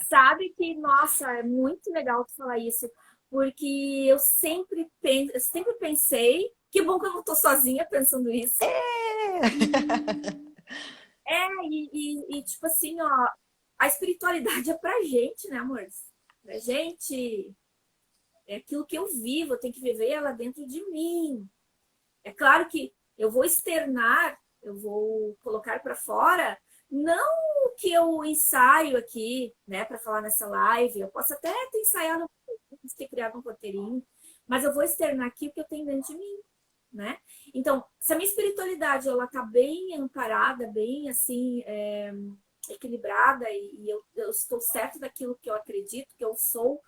Sabe que, nossa, é muito legal tu falar isso, porque eu sempre pensei, que bom que eu não tô sozinha pensando isso. Tipo assim, ó, a espiritualidade é pra gente, né, amor? Pra gente, é aquilo que eu vivo, eu tenho que viver ela dentro de mim. É claro que eu vou externar, eu vou colocar para fora, não o que eu ensaio aqui, né, para falar nessa live. Eu posso até ter ensaiado, ter criado um roteirinho, mas eu vou externar aqui o que eu tenho dentro de mim, né? Então, se a minha espiritualidade ela tá bem amparada, bem assim, equilibrada e eu estou certo daquilo que eu acredito, que eu sou,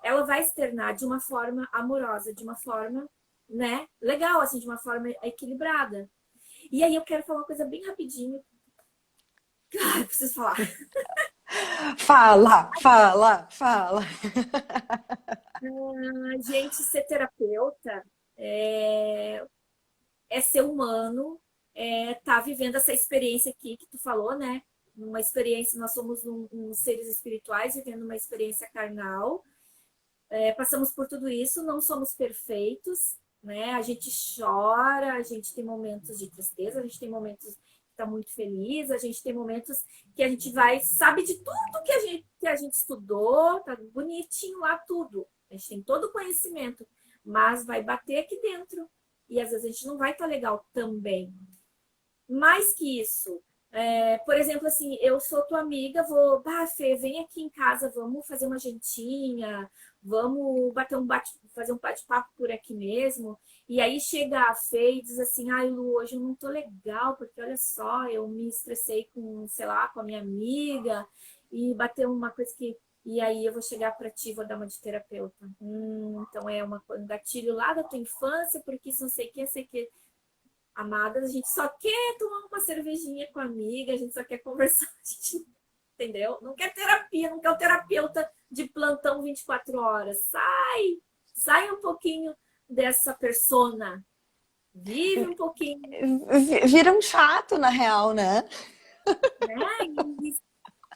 ela vai externar de uma forma amorosa, de uma forma, né, legal, assim, de uma forma equilibrada. E aí eu quero falar uma coisa bem rapidinho. Cara, eu preciso falar. Fala, fala, fala. A gente ser terapeuta é ser humano, tá vivendo essa experiência aqui que tu falou, né? Uma experiência, nós somos seres espirituais vivendo uma experiência carnal. Passamos por tudo isso, não somos perfeitos, né? A gente chora, a gente tem momentos de tristeza, a gente tem momentos que está muito feliz, a gente tem momentos que a gente vai, sabe de tudo que a gente estudou, tá bonitinho lá tudo. A gente tem todo o conhecimento, mas vai bater aqui dentro. E às vezes a gente não vai estar legal também. Mais que isso, por exemplo, assim, eu sou tua amiga, Fê, vem aqui em casa, vamos fazer uma jantinha, vamos fazer um bate-papo por aqui mesmo. E aí chega a Fê e diz assim, ai, Lu, hoje eu não tô legal, porque olha só, eu me estressei com, sei lá, com a minha amiga, e bateu uma coisa que. E aí eu vou chegar para ti, vou dar uma de terapeuta. Então é um gatilho lá da tua infância, porque isso não sei o que, sei o que. Amadas, a gente só quer tomar uma cervejinha com a amiga, a gente só quer conversar. A gente entendeu? Não quer terapia, não quer o terapeuta de plantão 24 horas. Sai um pouquinho dessa persona. Vive um pouquinho, Vira um chato, na real, né? né?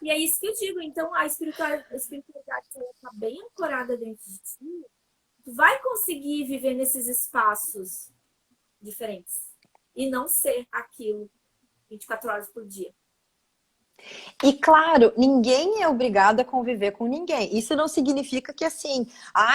E é isso que eu digo. Então, a espiritualidade, se ela está bem ancorada dentro de ti, tu vai conseguir viver nesses espaços diferentes. E não ser aquilo 24 horas por dia. E claro, ninguém é obrigado a conviver com ninguém. Isso não significa que assim,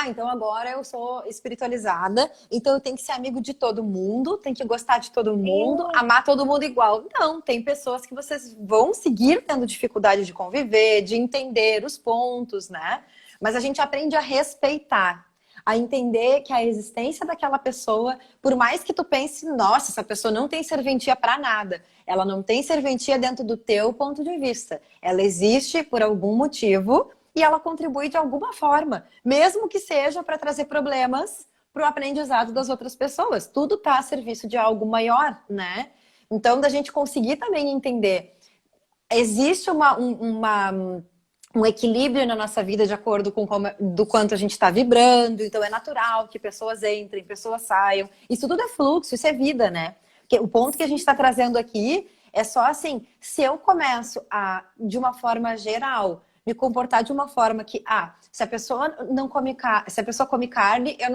então agora eu sou espiritualizada, então eu tenho que ser amigo de todo mundo, tenho que gostar de todo mundo, amar todo mundo igual. Não, tem pessoas que vocês vão seguir tendo dificuldade de conviver, de entender os pontos, né? Mas a gente aprende a respeitar, a entender que a existência daquela pessoa, por mais que tu pense, nossa, essa pessoa não tem serventia para nada. Ela não tem serventia dentro do teu ponto de vista. Ela existe por algum motivo e ela contribui de alguma forma, mesmo que seja para trazer problemas para o aprendizado das outras pessoas. Tudo está a serviço de algo maior, né? Então, da gente conseguir também entender, existe um equilíbrio na nossa vida de acordo com do quanto a gente está vibrando, então é natural que pessoas entrem, pessoas saiam. Isso tudo é fluxo, isso é vida, né? Porque o ponto que a gente está trazendo aqui é só assim, se eu começo a, de uma forma geral, me comportar de uma forma que, se a pessoa não come se a pessoa come carne, eu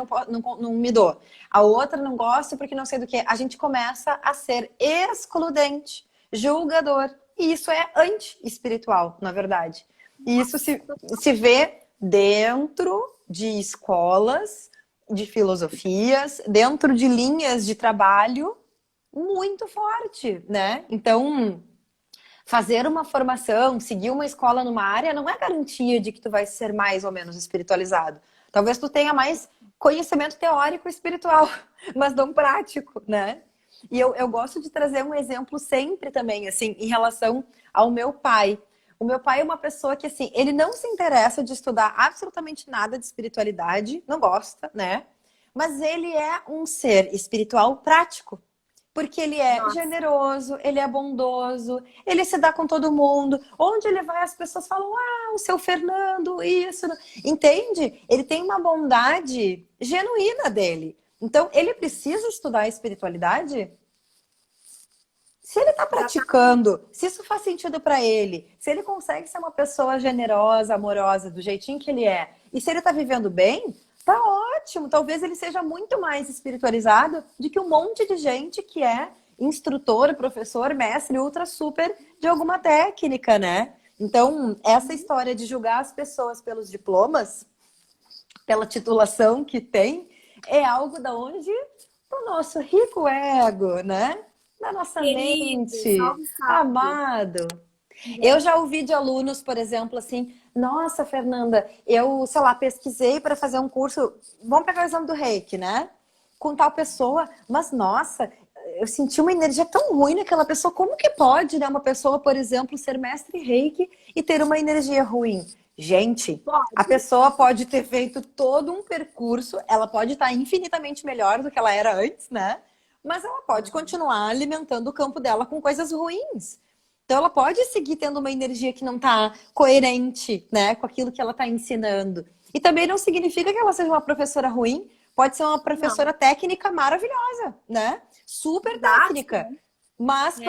não me dou. A outra não gosta porque não sei do que. A gente começa a ser excludente, julgador. E isso é anti-espiritual, na verdade. E isso se vê dentro de escolas, de filosofias, dentro de linhas de trabalho muito forte, né? Então, fazer uma formação, seguir uma escola numa área não é garantia de que tu vai ser mais ou menos espiritualizado. Talvez tu tenha mais conhecimento teórico e espiritual, mas não prático, né? E eu gosto de trazer um exemplo sempre também, assim, em relação ao meu pai. O meu pai é uma pessoa que, assim, ele não se interessa de estudar absolutamente nada de espiritualidade, não gosta, né? Mas ele é um ser espiritual prático. Porque ele é Nossa. generoso, ele é bondoso, ele se dá com todo mundo. Onde ele vai, as pessoas falam, o seu Fernando, isso. Entende? Ele tem uma bondade genuína dele. Então, ele precisa estudar a espiritualidade? Se ele está praticando, se isso faz sentido para ele, se ele consegue ser uma pessoa generosa, amorosa, do jeitinho que ele é, e se ele está vivendo bem, tá ótimo. Talvez ele seja muito mais espiritualizado do que um monte de gente que é instrutor, professor, mestre, ultra super de alguma técnica, né? Então, essa história de julgar as pessoas pelos diplomas, pela titulação que tem, é algo da onde o nosso rico ego, né? Da nossa Querido, mente, salve, salve. amado. Eu já ouvi de alunos, por exemplo, assim, nossa, Fernanda, eu, sei lá, pesquisei para fazer um curso, vamos pegar o exame do Reiki, né? Com tal pessoa, mas nossa, eu senti uma energia tão ruim naquela pessoa. Como que pode, né, uma pessoa, por exemplo, ser mestre Reiki e ter uma energia ruim? Gente, a Pode. pessoa pode ter feito todo um percurso, ela pode estar infinitamente melhor do que ela era antes, né? Mas ela pode continuar alimentando o campo dela com coisas ruins. Então ela pode seguir tendo uma energia que não está coerente, né, com aquilo que ela está ensinando. E também não significa que ela seja uma professora ruim, pode ser uma professora técnica maravilhosa, né? Super Didática, técnica. né? Mas Didática,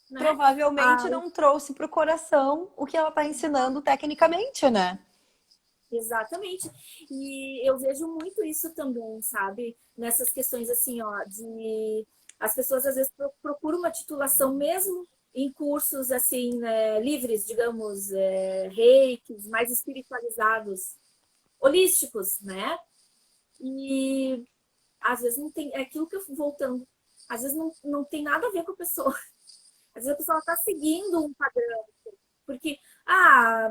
né? provavelmente não trouxe para o coração o que ela está ensinando tecnicamente, né? Exatamente. E eu vejo muito isso também, sabe? Nessas questões assim, ó, de as pessoas às vezes procuram uma titulação mesmo em cursos assim, né, livres, digamos, reikis, mais espiritualizados, holísticos, né? E às vezes não tem, é aquilo que eu voltando, às vezes não tem nada a ver com a pessoa. Às vezes a pessoa está seguindo um padrão, porque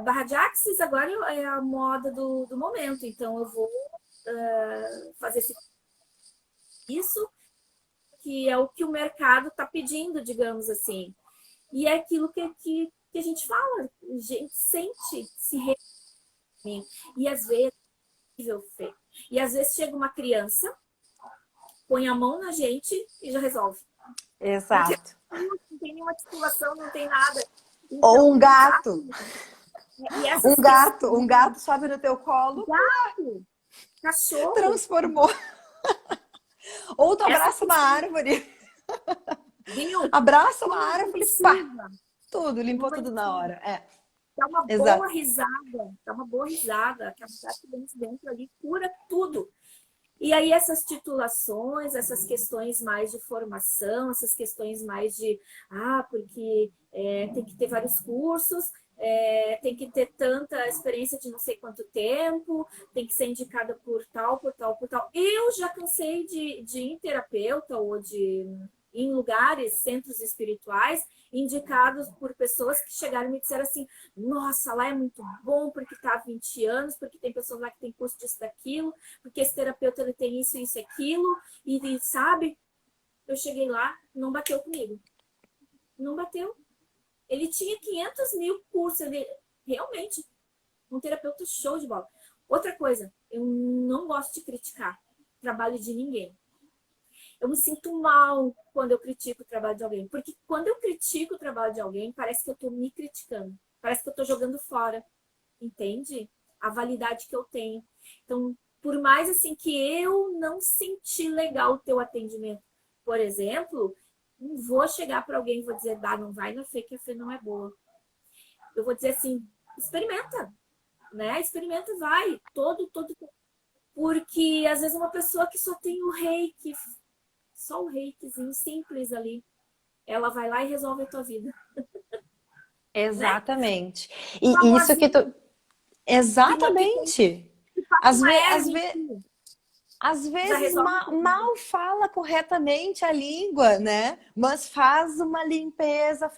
barra de axis agora é a moda do momento, então eu vou fazer isso, que é o que o mercado está pedindo, digamos assim. E é aquilo que a gente fala, a gente sente, se reúne, e às vezes, Fê, e às vezes chega uma criança, põe a mão na gente e já resolve. Exato. Não tem nenhuma titulação, não tem nada. Ou Então, um gato. e essas Um gato sobe no teu colo, gato, cachorro, transformou. Ou tu essa abraça uma questão, árvore, viu? abraça uma Uma árvore, pá, inventiva, tudo, limpou uma tudo na inventiva. hora. É, Boa exato. risada, dá uma boa risada, que a amizade que vem de dentro ali cura tudo. E aí essas titulações, essas questões mais de formação, essas questões mais de, porque tem que ter vários cursos, tem que ter tanta experiência de não sei quanto tempo, tem que ser indicada por tal, por tal, por tal. Eu já cansei de ir em terapeuta ou de em lugares, centros espirituais, indicados por pessoas que chegaram e me disseram assim, nossa, lá é muito bom, porque está há 20 anos, porque tem pessoas lá que tem curso disso, daquilo, porque esse terapeuta ele tem isso, isso e aquilo, e sabe, eu cheguei lá, não bateu comigo. Não bateu. Ele tinha 500 mil cursos, ele realmente, um terapeuta show de bola. Outra coisa, eu não gosto de criticar o trabalho de ninguém. Eu me sinto mal quando eu critico o trabalho de alguém, porque quando eu critico o trabalho de alguém, parece que eu estou me criticando, parece que eu estou jogando fora, entende? A validade que eu tenho. Então, por mais assim que eu não senti legal o teu atendimento, por exemplo, não vou chegar para alguém e vou dizer, não vai na Fê, que a Fê não é boa. Eu vou dizer assim, experimenta, né? Experimenta, vai, todo. Porque às vezes uma pessoa que só tem o reiki, só o reikizinho simples ali, ela vai lá e resolve a tua vida, né? Exatamente. Um E isso que amorzinho tu. de uma pequena, Exatamente. que passa Às, uma ve... erva às, em ve... ti, Às já vezes resolve a tua vida. mal fala corretamente a língua, né? Mas faz uma limpeza,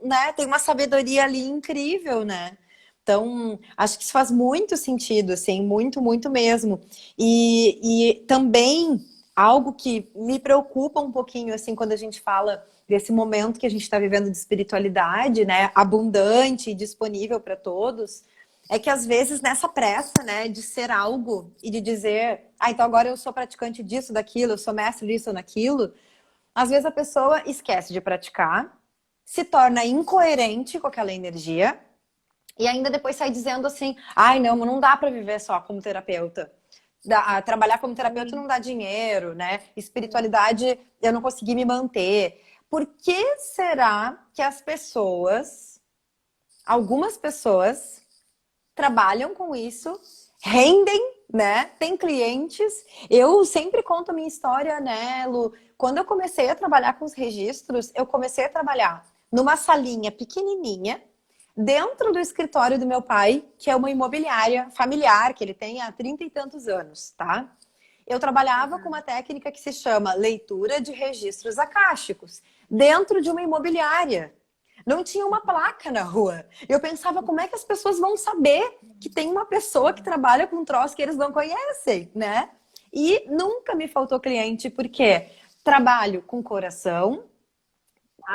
né? Tem uma sabedoria ali incrível, né? Então, acho que isso faz muito sentido, assim, muito, muito mesmo. E também algo que me preocupa um pouquinho, assim, quando a gente fala desse momento que a gente está vivendo de espiritualidade, né? Abundante e disponível para todos. É que às vezes nessa pressa, né, de ser algo e de dizer, então agora eu sou praticante disso, daquilo, eu sou mestre disso ou naquilo, às vezes a pessoa esquece de praticar, se torna incoerente com aquela energia e ainda depois sai dizendo assim, não dá para viver só como terapeuta. Trabalhar como terapeuta Sim. não dá dinheiro, né? Espiritualidade, eu não consegui me manter. Por que será que as pessoas, algumas pessoas, trabalham com isso, rendem, né? Tem clientes. Eu sempre conto a minha história, né, Lu? Quando eu comecei a trabalhar com os registros, eu comecei a trabalhar numa salinha pequenininha, dentro do escritório do meu pai, que é uma imobiliária familiar, que ele tem há 30 e tantos anos, tá? Eu trabalhava com uma técnica que se chama leitura de registros akáshicos, dentro de uma imobiliária. Não tinha uma placa na rua. Eu pensava, como é que as pessoas vão saber que tem uma pessoa que trabalha com um troço que eles não conhecem, né? E nunca me faltou cliente, porque trabalho com coração.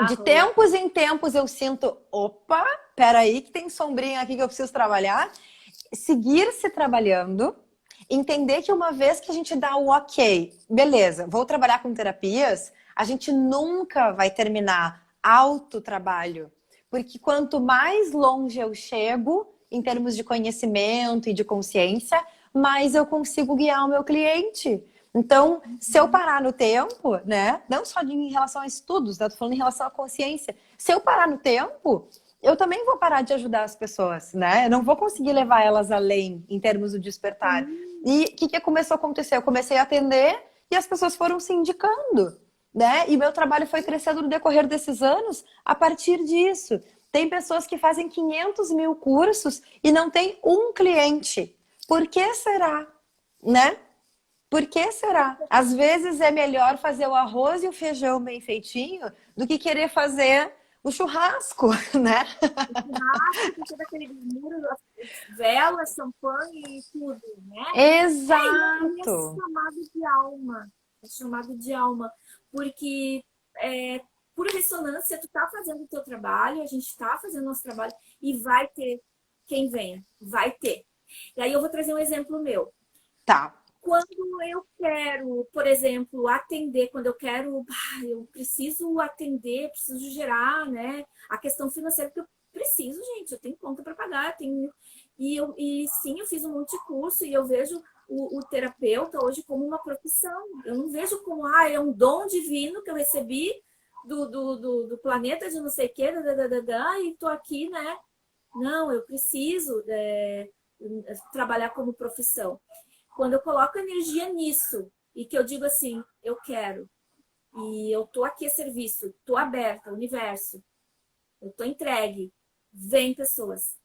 De Rô. tempos em tempos eu sinto, opa, peraí, que tem sombrinha aqui que eu preciso trabalhar. Seguir se trabalhando, entender que uma vez que a gente dá o ok, beleza, vou trabalhar com terapias, a gente nunca vai terminar autotrabalho. Porque quanto mais longe eu chego, em termos de conhecimento e de consciência, mais eu consigo guiar o meu cliente. Então, se eu parar no tempo, né? Não só em relação a estudos, né? Tô falando em relação à consciência. Se eu parar no tempo, eu também vou parar de ajudar as pessoas, né? Eu não vou conseguir levar elas além em termos do despertar. E o que começou a acontecer? Eu comecei a atender e as pessoas foram se indicando, né? E meu trabalho foi crescendo no decorrer desses anos a partir disso. Tem pessoas que fazem 500 mil cursos e não tem um cliente. Por que será? Né? Por que será? Às vezes é melhor fazer o arroz e o feijão bem feitinho do que querer fazer o churrasco, né? O churrasco tem todo aquele glamour, as velas, champanhe e tudo, né? E é Exato. chamado de alma. É chamado de alma. Porque por ressonância, tu tá fazendo o teu trabalho, a gente tá fazendo o nosso trabalho e vai ter quem venha. Vai ter. E aí eu vou trazer um exemplo meu. Tá. Quando eu quero, por exemplo, atender, quando eu quero, eu preciso atender, preciso gerar, né, a questão financeira, porque preciso, gente, eu tenho conta para pagar, tenho... E sim, eu fiz um monte de curso e eu vejo o terapeuta hoje como uma profissão. Eu não vejo como, é um dom divino que eu recebi do planeta de não sei o que, e tô aqui, né? Não, eu preciso trabalhar como profissão. Quando eu coloco energia nisso e que eu digo assim, eu quero, e eu tô aqui a serviço, tô aberta, universo, eu tô entregue, vem pessoas.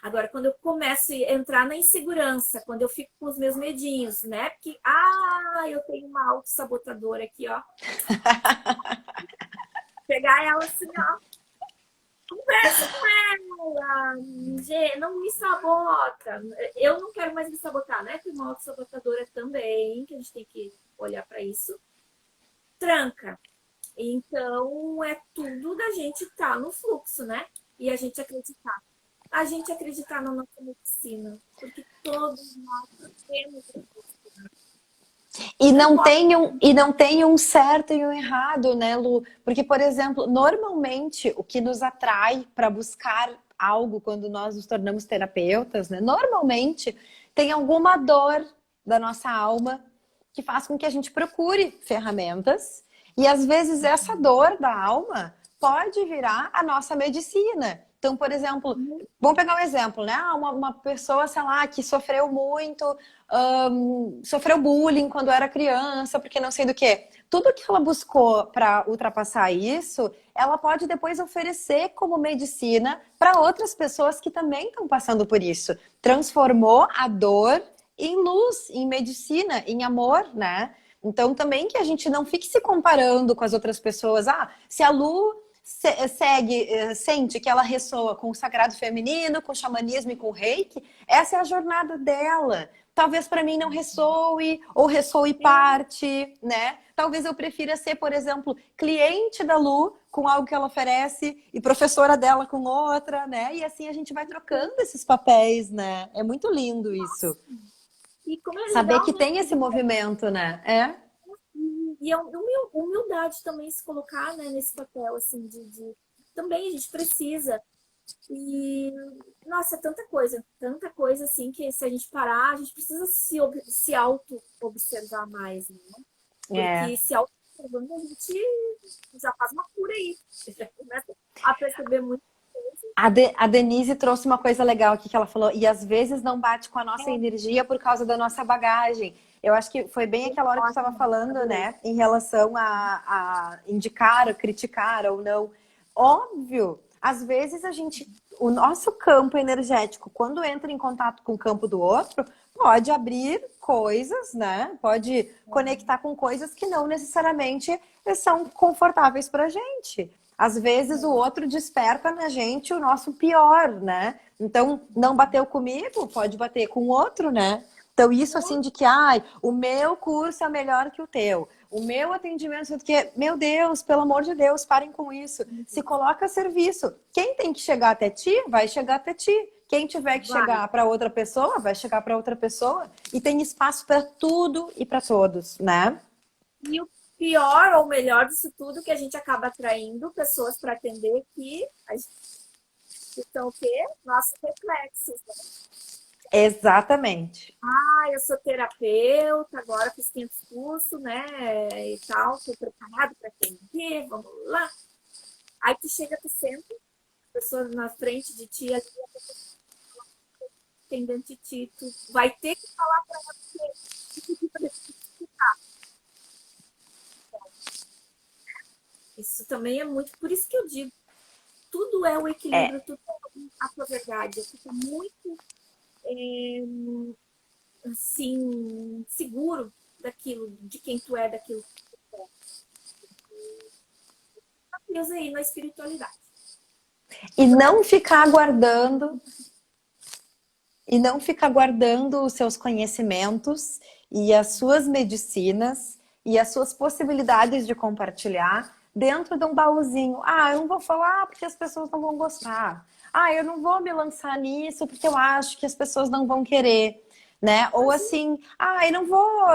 Agora, quando eu começo a entrar na insegurança, quando eu fico com os meus medinhos, né? Porque, eu tenho uma autossabotadora aqui, ó. Pegar ela assim, ó. Conversa com ela. Não me sabota. Eu não quero mais me sabotar, né? Tem uma autossabotadora também, que a gente tem que olhar para isso. Tranca. Então, é tudo da gente estar no fluxo, né? E a gente acreditar. A gente acreditar na nossa medicina, porque todos nós temos medicina. E não tem um certo e um errado, né, Lu? Porque, por exemplo, normalmente o que nos atrai para buscar algo quando nós nos tornamos terapeutas, né? Normalmente tem alguma dor da nossa alma que faz com que a gente procure ferramentas. E às vezes essa dor da alma pode virar a nossa medicina. Então, por exemplo, vamos pegar um exemplo, né? Uma pessoa, sei lá, que sofreu muito, sofreu bullying quando era criança, porque não sei do que. Tudo que ela buscou para ultrapassar isso, ela pode depois oferecer como medicina para outras pessoas que também estão passando por isso. Transformou a dor em luz, em medicina, em amor, né? Então, também que a gente não fique se comparando com as outras pessoas. Se a Lu sente que ela ressoa com o sagrado feminino, com o xamanismo e com o reiki, essa é a jornada dela. Talvez para mim não ressoe, ou ressoe parte, né? Talvez eu prefira ser, por exemplo, cliente da Lu com algo que ela oferece e professora dela com outra, né? E assim a gente vai trocando esses papéis, né? É muito lindo isso. E como é Saber legal, que né? tem esse movimento, né? E é humildade também se colocar, né, nesse papel, assim, Também a gente precisa. E, nossa, tanta coisa, assim, que se a gente parar, a gente precisa se auto-observar mais, né? Porque se auto-observando, a gente já faz uma cura aí. Já começa a perceber muito. A Denise trouxe uma coisa legal aqui que ela falou, e às vezes não bate com a nossa energia por causa da nossa bagagem. Eu acho que foi bem aquela hora que tu estava falando, né? Em relação a indicar, criticar ou não. Óbvio, às vezes o nosso campo energético, quando entra em contato com o campo do outro, pode abrir coisas, né? Pode conectar com coisas que não necessariamente são confortáveis pra gente. Às vezes o outro desperta na gente o nosso pior, né? Então, não bateu comigo, pode bater com o outro, né? Então, isso assim de que, o meu curso é melhor que o teu. O meu atendimento, que, meu Deus, pelo amor de Deus, parem com isso. Se coloca a serviço. Quem tem que chegar até ti, vai chegar até ti. Quem tiver que chegar para outra pessoa, vai chegar para outra pessoa. E tem espaço para tudo e para todos, né? E o pior ou melhor disso tudo é que a gente acaba atraindo pessoas para atender que são o quê? Nossos reflexos, né? Exatamente. Eu sou terapeuta, agora fiz 500 cursos, né? E tal, tô preparado para atender, vamos lá. Aí tu chega, tu senta, a pessoa na frente de ti, ali, a pessoa tem dentro de ti, tu vai ter que falar para ela isso também é muito, por isso que eu digo, tudo é o equilíbrio, tudo é a tua verdade. Eu fico muito assim, seguro daquilo, de quem tu é, daquilo que tu é. Deus aí na espiritualidade. E não ficar guardando os seus conhecimentos e as suas medicinas e as suas possibilidades de compartilhar dentro de um baúzinho. Eu não vou falar porque as pessoas não vão gostar. Eu não vou me lançar nisso porque eu acho que as pessoas não vão querer, né? Ou assim, eu não vou,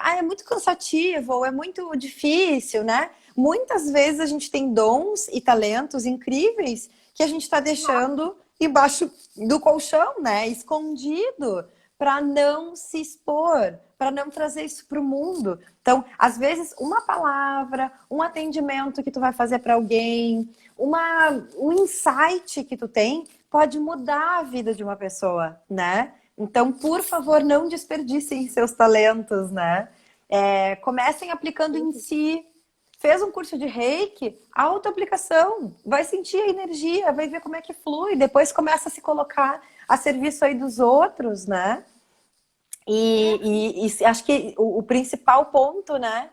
é muito cansativo, ou é muito difícil, né? Muitas vezes a gente tem dons e talentos incríveis que a gente está deixando embaixo do colchão, né? Escondido, para não se expor, para não trazer isso para o mundo. Então, às vezes, uma palavra, um atendimento que tu vai fazer para alguém, um insight que tu tem, pode mudar a vida de uma pessoa, né? Então, por favor, não desperdicem seus talentos, né? Comecem aplicando em si. Fez um curso de Reiki, auto-aplicação, vai sentir a energia, vai ver como é que flui, depois começa a se colocar a serviço aí dos outros, né? E acho que o principal ponto, né?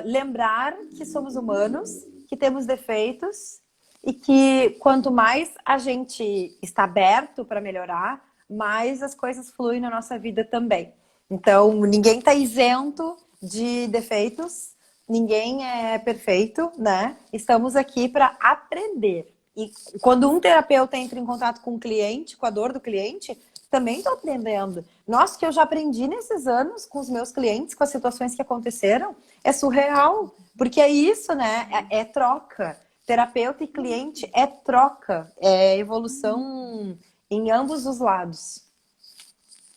Lembrar que somos humanos, que temos defeitos e que quanto mais a gente está aberto para melhorar, mais as coisas fluem na nossa vida também. Então, ninguém está isento de defeitos, ninguém é perfeito, né? Estamos aqui para aprender. E quando um terapeuta entra em contato com o cliente, com a dor do cliente, também estou aprendendo. Nossa, que eu já aprendi nesses anos com os meus clientes, com as situações que aconteceram, é surreal. Porque é isso, né? É troca. Terapeuta e cliente é troca. É evolução em ambos os lados.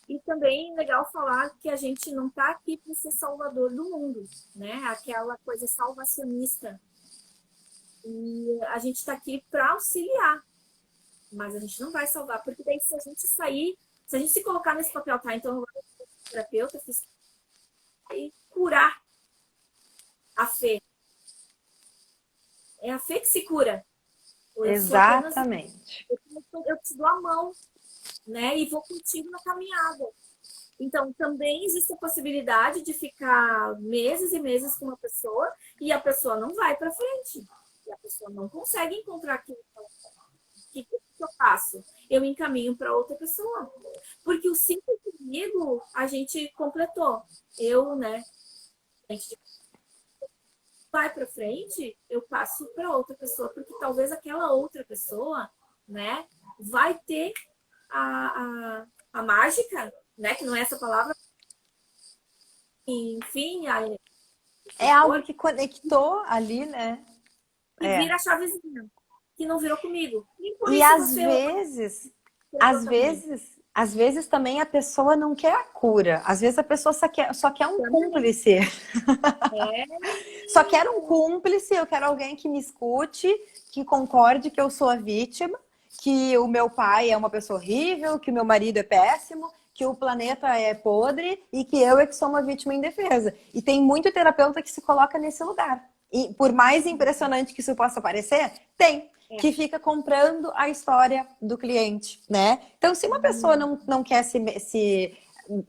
E também é legal falar que a gente não está aqui para ser salvador do mundo, né? Aquela coisa salvacionista. E a gente está aqui para auxiliar, mas a gente não vai salvar, porque daí se a gente sair, se a gente se colocar nesse papel, tá? Então eu vou ser terapeuta, e curar a fé. É a fé que se cura. Exatamente. Eu te dou a mão, né? E vou contigo na caminhada. Então, também existe a possibilidade de ficar meses e meses com uma pessoa e a pessoa não vai para frente. E a pessoa não consegue encontrar aquilo que eu faço. Eu encaminho para outra pessoa. Porque o ciclo comigo, a gente completou. Eu, né? A gente vai para frente, eu passo para outra pessoa. Porque talvez aquela outra pessoa, né? Vai ter a mágica, né? Que não é essa palavra. Enfim, é algo que conectou ali, né? E vira a chavezinha, que não virou comigo. E às vezes também a pessoa não quer a cura. Às vezes a pessoa só quer um cúmplice. Só quero um cúmplice, eu quero alguém que me escute, que concorde que eu sou a vítima, que o meu pai é uma pessoa horrível, que o meu marido é péssimo, que o planeta é podre e que eu é que sou uma vítima indefesa. E tem muito terapeuta que se coloca nesse lugar. E por mais impressionante que isso possa parecer, tem. Que fica comprando a história do cliente, né? Então, se uma pessoa não quer se...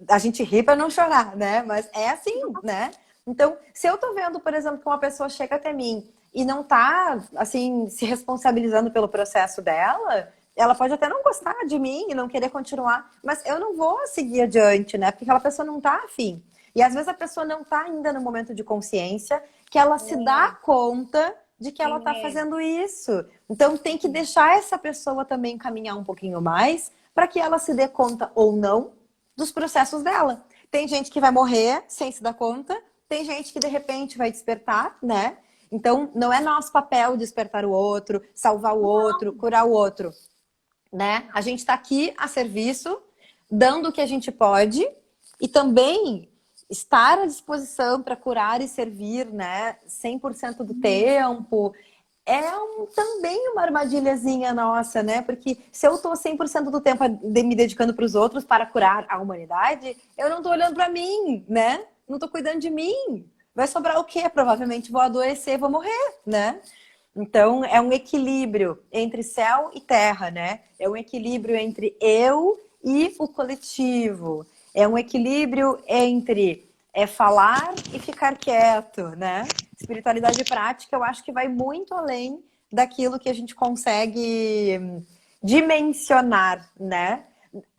A gente ri para não chorar, né? Mas é assim, né? Então, se eu tô vendo, por exemplo, que uma pessoa chega até mim e não tá, assim, se responsabilizando pelo processo dela, ela pode até não gostar de mim e não querer continuar, mas eu não vou seguir adiante, né? Porque aquela pessoa não tá afim. E às vezes a pessoa não tá ainda no momento de consciência que ela se dá conta de que ela tá fazendo isso. Então tem que deixar essa pessoa também caminhar um pouquinho mais para que ela se dê conta ou não dos processos dela. Tem gente que vai morrer sem se dar conta, tem gente que de repente vai despertar, né? Então não é nosso papel despertar o outro, salvar o outro, curar o outro, né? A gente tá aqui a serviço, dando o que a gente pode e também estar à disposição para curar e servir, né, 100% do tempo, também uma armadilhazinha nossa, né? Porque se eu tô 100% do tempo me dedicando para os outros para curar a humanidade, eu não tô olhando para mim, né? Não tô cuidando de mim. Vai sobrar o quê? Provavelmente vou adoecer, vou morrer, né? Então, é um equilíbrio entre céu e terra, né? É um equilíbrio entre eu e o coletivo. É um equilíbrio entre falar e ficar quieto, né? Espiritualidade prática, eu acho que vai muito além daquilo que a gente consegue dimensionar, né?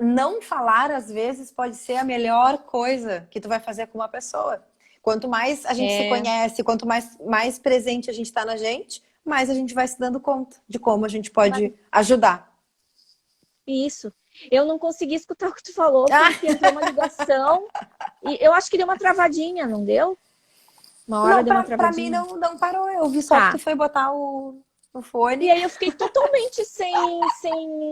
Não falar, às vezes, pode ser a melhor coisa que tu vai fazer com uma pessoa. Quanto mais a gente se conhece, quanto mais presente a gente está na gente, mais a gente vai se dando conta de como a gente pode ajudar. Isso. Eu não consegui escutar o que tu falou, porque entrou uma ligação e eu acho que deu uma travadinha, não deu? Uma hora deu uma travadinha. Pra mim não parou, eu vi só que tu foi botar o o fone. E aí eu fiquei totalmente sem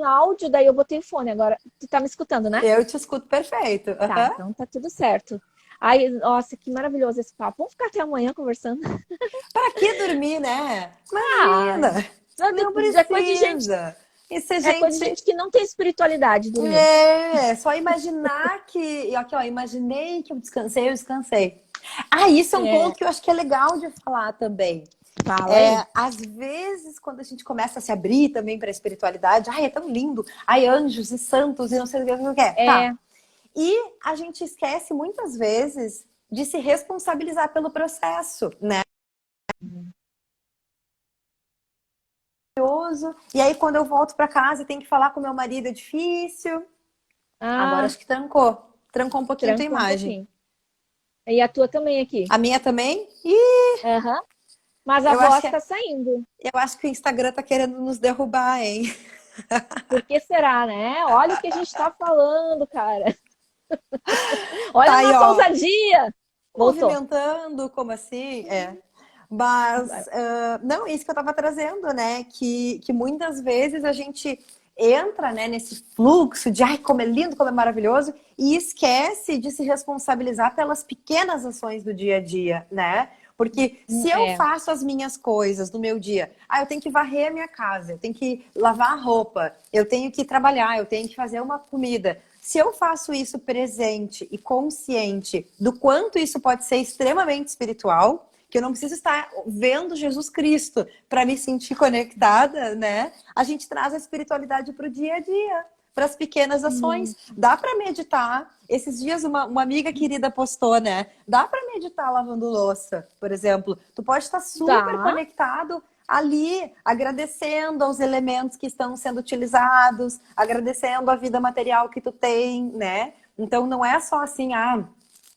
áudio, daí eu botei o fone. Agora, tu tá me escutando, né? Eu te escuto perfeito. Tá, Aham. então tá tudo certo. Ai, nossa, que maravilhoso esse papo. Vamos ficar até amanhã conversando? Pra que dormir, né? Ah, Imagina! Não é coisa de gente, precisa. E se a é coisa de gente gente que não tem espiritualidade dormir. só imaginar que. E aqui, ó, imaginei que eu descansei. Ah, isso é um É, ponto que eu acho que é legal de falar também. fala aí. Às vezes, quando a gente começa a se abrir também para a espiritualidade, ai, é tão lindo, ai, anjos e santos e não sei o que é. Tá. É, E a gente esquece muitas vezes de se responsabilizar pelo processo, né? E aí, quando eu volto para casa e tenho que falar com meu marido, é difícil. Agora ah, acho que trancou. Trancou um pouquinho a tua trancou um imagem. pouquinho. E a tua também aqui. A minha também? Ih, Aham. Mas a eu acho voz que, tá saindo. eu acho que o Instagram tá querendo nos derrubar, hein? Por que será, né? Olha o que a gente tá falando, cara. Olha Tá a aí, nossa ó, ousadia. Voltou. movimentando, como assim? Mas, Agora. não, isso que eu tava trazendo, né? Que muitas vezes a gente entra, né, nesse fluxo de ai, como é lindo, como é maravilhoso, e esquece de se responsabilizar pelas pequenas ações do dia a dia, né? Porque se eu É, faço as minhas coisas no meu dia, eu tenho que varrer a minha casa, eu tenho que lavar a roupa, eu tenho que trabalhar, eu tenho que fazer uma comida. Se eu faço isso presente e consciente do quanto isso pode ser extremamente espiritual, que eu não preciso estar vendo Jesus Cristo para me sentir conectada, né? A gente traz a espiritualidade para o dia a dia, para as pequenas ações. Dá para meditar. Esses dias uma amiga querida postou, né? Dá para meditar lavando louça, por exemplo. Tu pode estar super tá. conectado ali, agradecendo aos elementos que estão sendo utilizados, agradecendo a vida material que tu tem, né? Então não é só assim,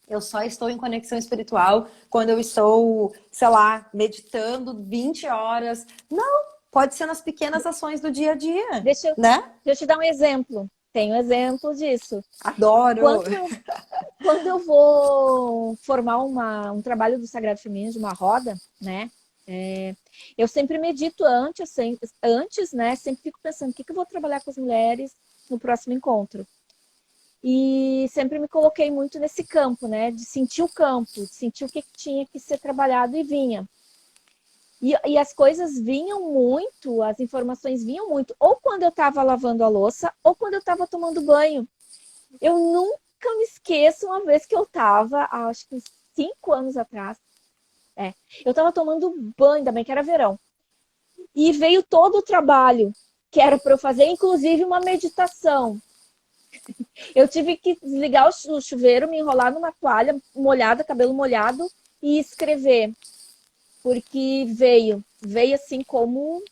eu só estou em conexão espiritual quando eu estou, sei lá, meditando 20 horas. Não, pode ser nas pequenas ações do dia a dia, Deixa eu, né? deixa eu te dar um exemplo. Tenho exemplo disso. Adoro. Quando eu vou formar um trabalho do Sagrado Feminino, de uma roda, né? Eu sempre medito antes, né? Sempre fico pensando o que eu vou trabalhar com as mulheres no próximo encontro. E sempre me coloquei muito nesse campo, né? De sentir o campo, de sentir o que tinha que ser trabalhado e vinha. E as coisas vinham muito, as informações vinham muito, ou quando eu estava lavando a louça, ou quando eu estava tomando banho. Eu nunca me esqueço uma vez que eu estava, acho que uns 5 anos atrás, eu estava tomando banho, ainda bem que era verão, e veio todo o trabalho que era para eu fazer, inclusive uma meditação. Eu tive que desligar o chuveiro, me enrolar numa toalha molhada, cabelo molhado, e escrever. Porque veio assim como.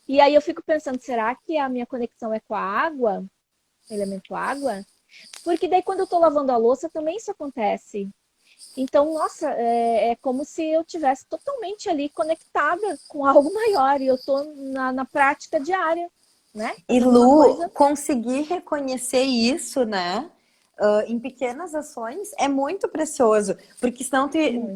E aí eu fico pensando, será que a minha conexão é com a água? O elemento água? Porque daí quando eu tô lavando a louça também isso acontece. Então, nossa, é como se eu tivesse totalmente ali conectada com algo maior. E eu tô na prática diária, né? E Fazendo uma Lu, coisa. conseguir reconhecer isso, né? Em pequenas ações é muito precioso, porque senão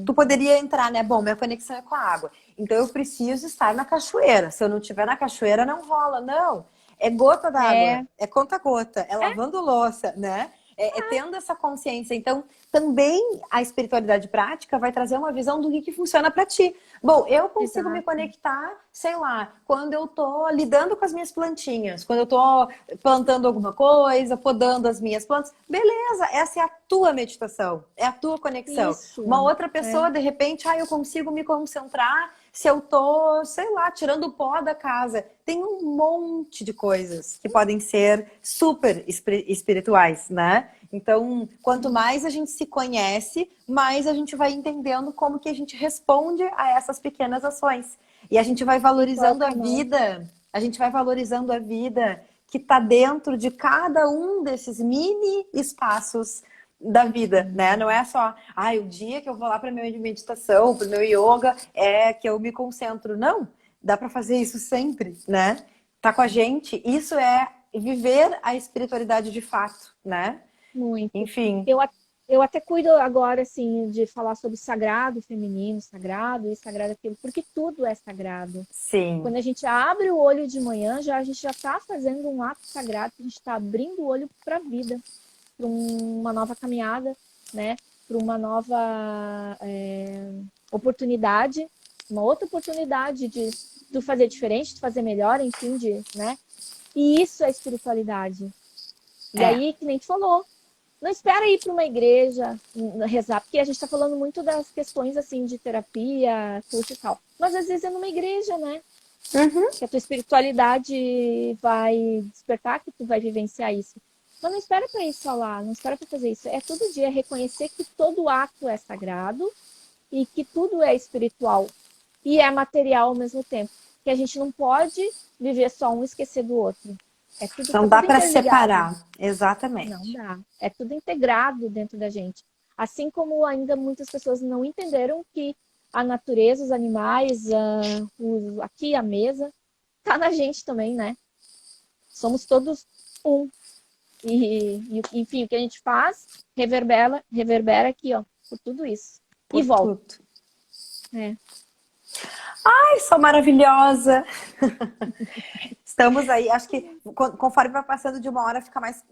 tu poderia entrar, né? Bom, minha conexão é com a água, então eu preciso estar na cachoeira. Se eu não estiver na cachoeira, não rola. Não, é gota d'água, É, é conta-gota, é é, lavando louça, né? É tendo essa consciência. Então, também a espiritualidade prática vai trazer uma visão do que funciona para ti. Bom, eu consigo me exato. conectar, sei lá, quando eu tô lidando com as minhas plantinhas, quando eu tô plantando alguma coisa, podando as minhas plantas. Beleza, essa é a tua meditação, é a tua conexão. Uma Isso. outra É. pessoa, de repente, eu consigo me concentrar se eu tô, sei lá, tirando o pó da casa. Tem um monte de coisas que podem ser super espirituais, né? Então, quanto mais a gente se conhece, mais a gente vai entendendo como que a gente responde a essas pequenas ações. E a gente vai valorizando a Coloca a mão. vida, a gente vai valorizando a vida que está dentro de cada um desses mini espaços da vida, né? Não é só, o dia que eu vou lá para minha meditação, para o meu yoga, é que eu me concentro. Não, dá para fazer isso sempre, né? Tá com a gente. Isso é viver a espiritualidade de fato, né? Muito. Enfim. Eu, eu até cuido agora, assim, de falar sobre sagrado feminino, sagrado e sagrado aquilo, porque tudo é sagrado. Sim. Quando a gente abre o olho de manhã, a gente já está fazendo um ato sagrado, a gente está abrindo o olho para a vida, para uma nova caminhada, né? Para uma nova oportunidade, uma outra oportunidade de fazer diferente, de fazer melhor, enfim, né? E isso é espiritualidade. E aí, que nem tu falou, não espera ir para uma igreja rezar, porque a gente está falando muito das questões assim de terapia, curso e tal. Mas às vezes é numa igreja, né? Que a tua espiritualidade vai despertar, que tu vai vivenciar isso. Mas não espera para ir só lá, não espera para fazer isso. É todo dia reconhecer que todo ato é sagrado e que tudo é espiritual e é material ao mesmo tempo. Que a gente não pode viver só um e esquecer do outro. É tudo, Não dá para separar, exatamente. Não dá. É tudo integrado dentro da gente. Assim como ainda muitas pessoas não entenderam que a natureza, os animais, aqui a mesa, tá na gente também, né? Somos todos um. E enfim, o que a gente faz reverbera aqui, ó, por tudo isso. E volta. É. Ai, sou maravilhosa! Estamos aí, acho que conforme vai passando de uma hora,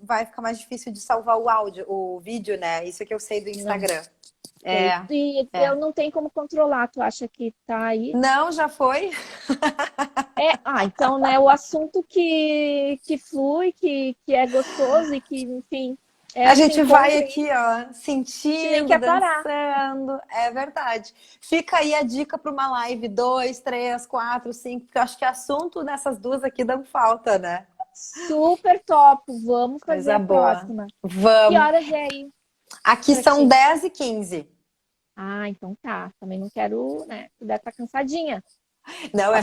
vai ficar mais difícil de salvar o áudio, o vídeo, né? Isso que eu sei do Instagram. Eu não tenho como controlar, tu acha que tá aí? Não, já foi? Então, né, o assunto que flui, que é gostoso e que, enfim... a gente vai aqui, ó, sentindo, dançando. É verdade. Fica aí a dica para uma live 2, 3, 4, 5, porque eu acho que assunto nessas duas aqui não falta, né? Super top. Vamos fazer a próxima. Vamos. Que horas é aí? Aqui são 10h15. Ah, então tá. Também não quero, né? Tu deve estar cansadinha. Não,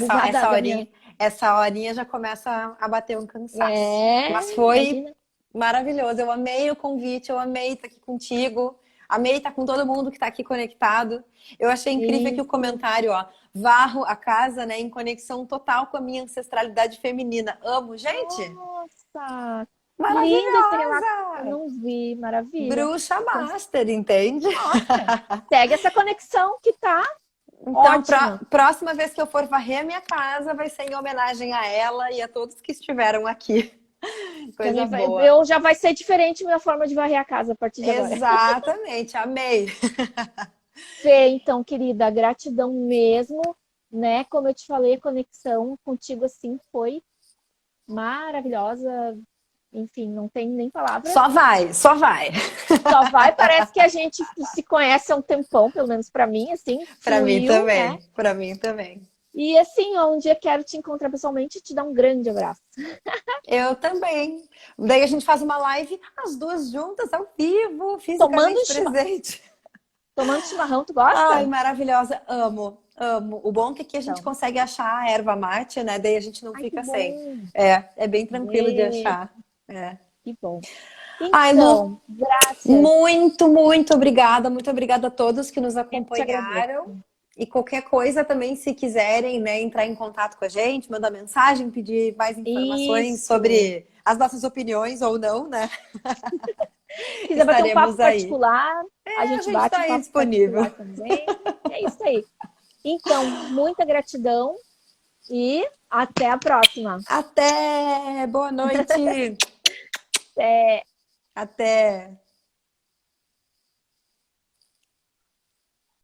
essa horinha já começa a bater um cansaço. Mas foi maravilhoso. Eu amei o convite, eu amei estar aqui contigo. Amei estar com todo mundo que está aqui conectado. Eu achei incrível aqui o comentário, ó. Varro a casa, né, em conexão total com a minha ancestralidade feminina. Amo, gente! Nossa! Maravilhosa! Eu não vi, maravilha. Bruxa Master, entende? Nossa, segue essa conexão que tá então, próxima vez que eu for varrer a minha casa, vai ser em homenagem a ela e a todos que estiveram aqui. Coisa boa. Já vai ser diferente a minha forma de varrer a casa a partir de agora. Exatamente, amei. Fê, então, querida, gratidão mesmo, né? Como eu te falei, a conexão contigo, assim, foi maravilhosa. Enfim, não tem nem palavras. Só vai. Só vai. Parece que a gente se conhece há um tempão, pelo menos pra mim, assim. Pra mim também. Né? Pra mim também. E assim, um dia quero te encontrar pessoalmente e te dar um grande abraço. Eu também. Daí a gente faz uma live, as duas juntas, ao vivo, fisicamente presente. Tomando chimarrão, tu gosta? Ai, maravilhosa. Amo. O bom é que aqui a gente consegue achar a erva mate, né? Daí a gente não fica sem. É bem tranquilo de achar. Que bom. Então, graças. Muito obrigada. Muito obrigada a todos que nos acompanharam. E qualquer coisa também, se quiserem, né, entrar em contato com a gente, mandar mensagem, pedir mais informações sobre as nossas opiniões ou não, né? Se quiser bater um papo particular, a gente bate tá aí disponível também. É isso aí. Então, muita gratidão e até a próxima. Até! Boa noite! Até! Até!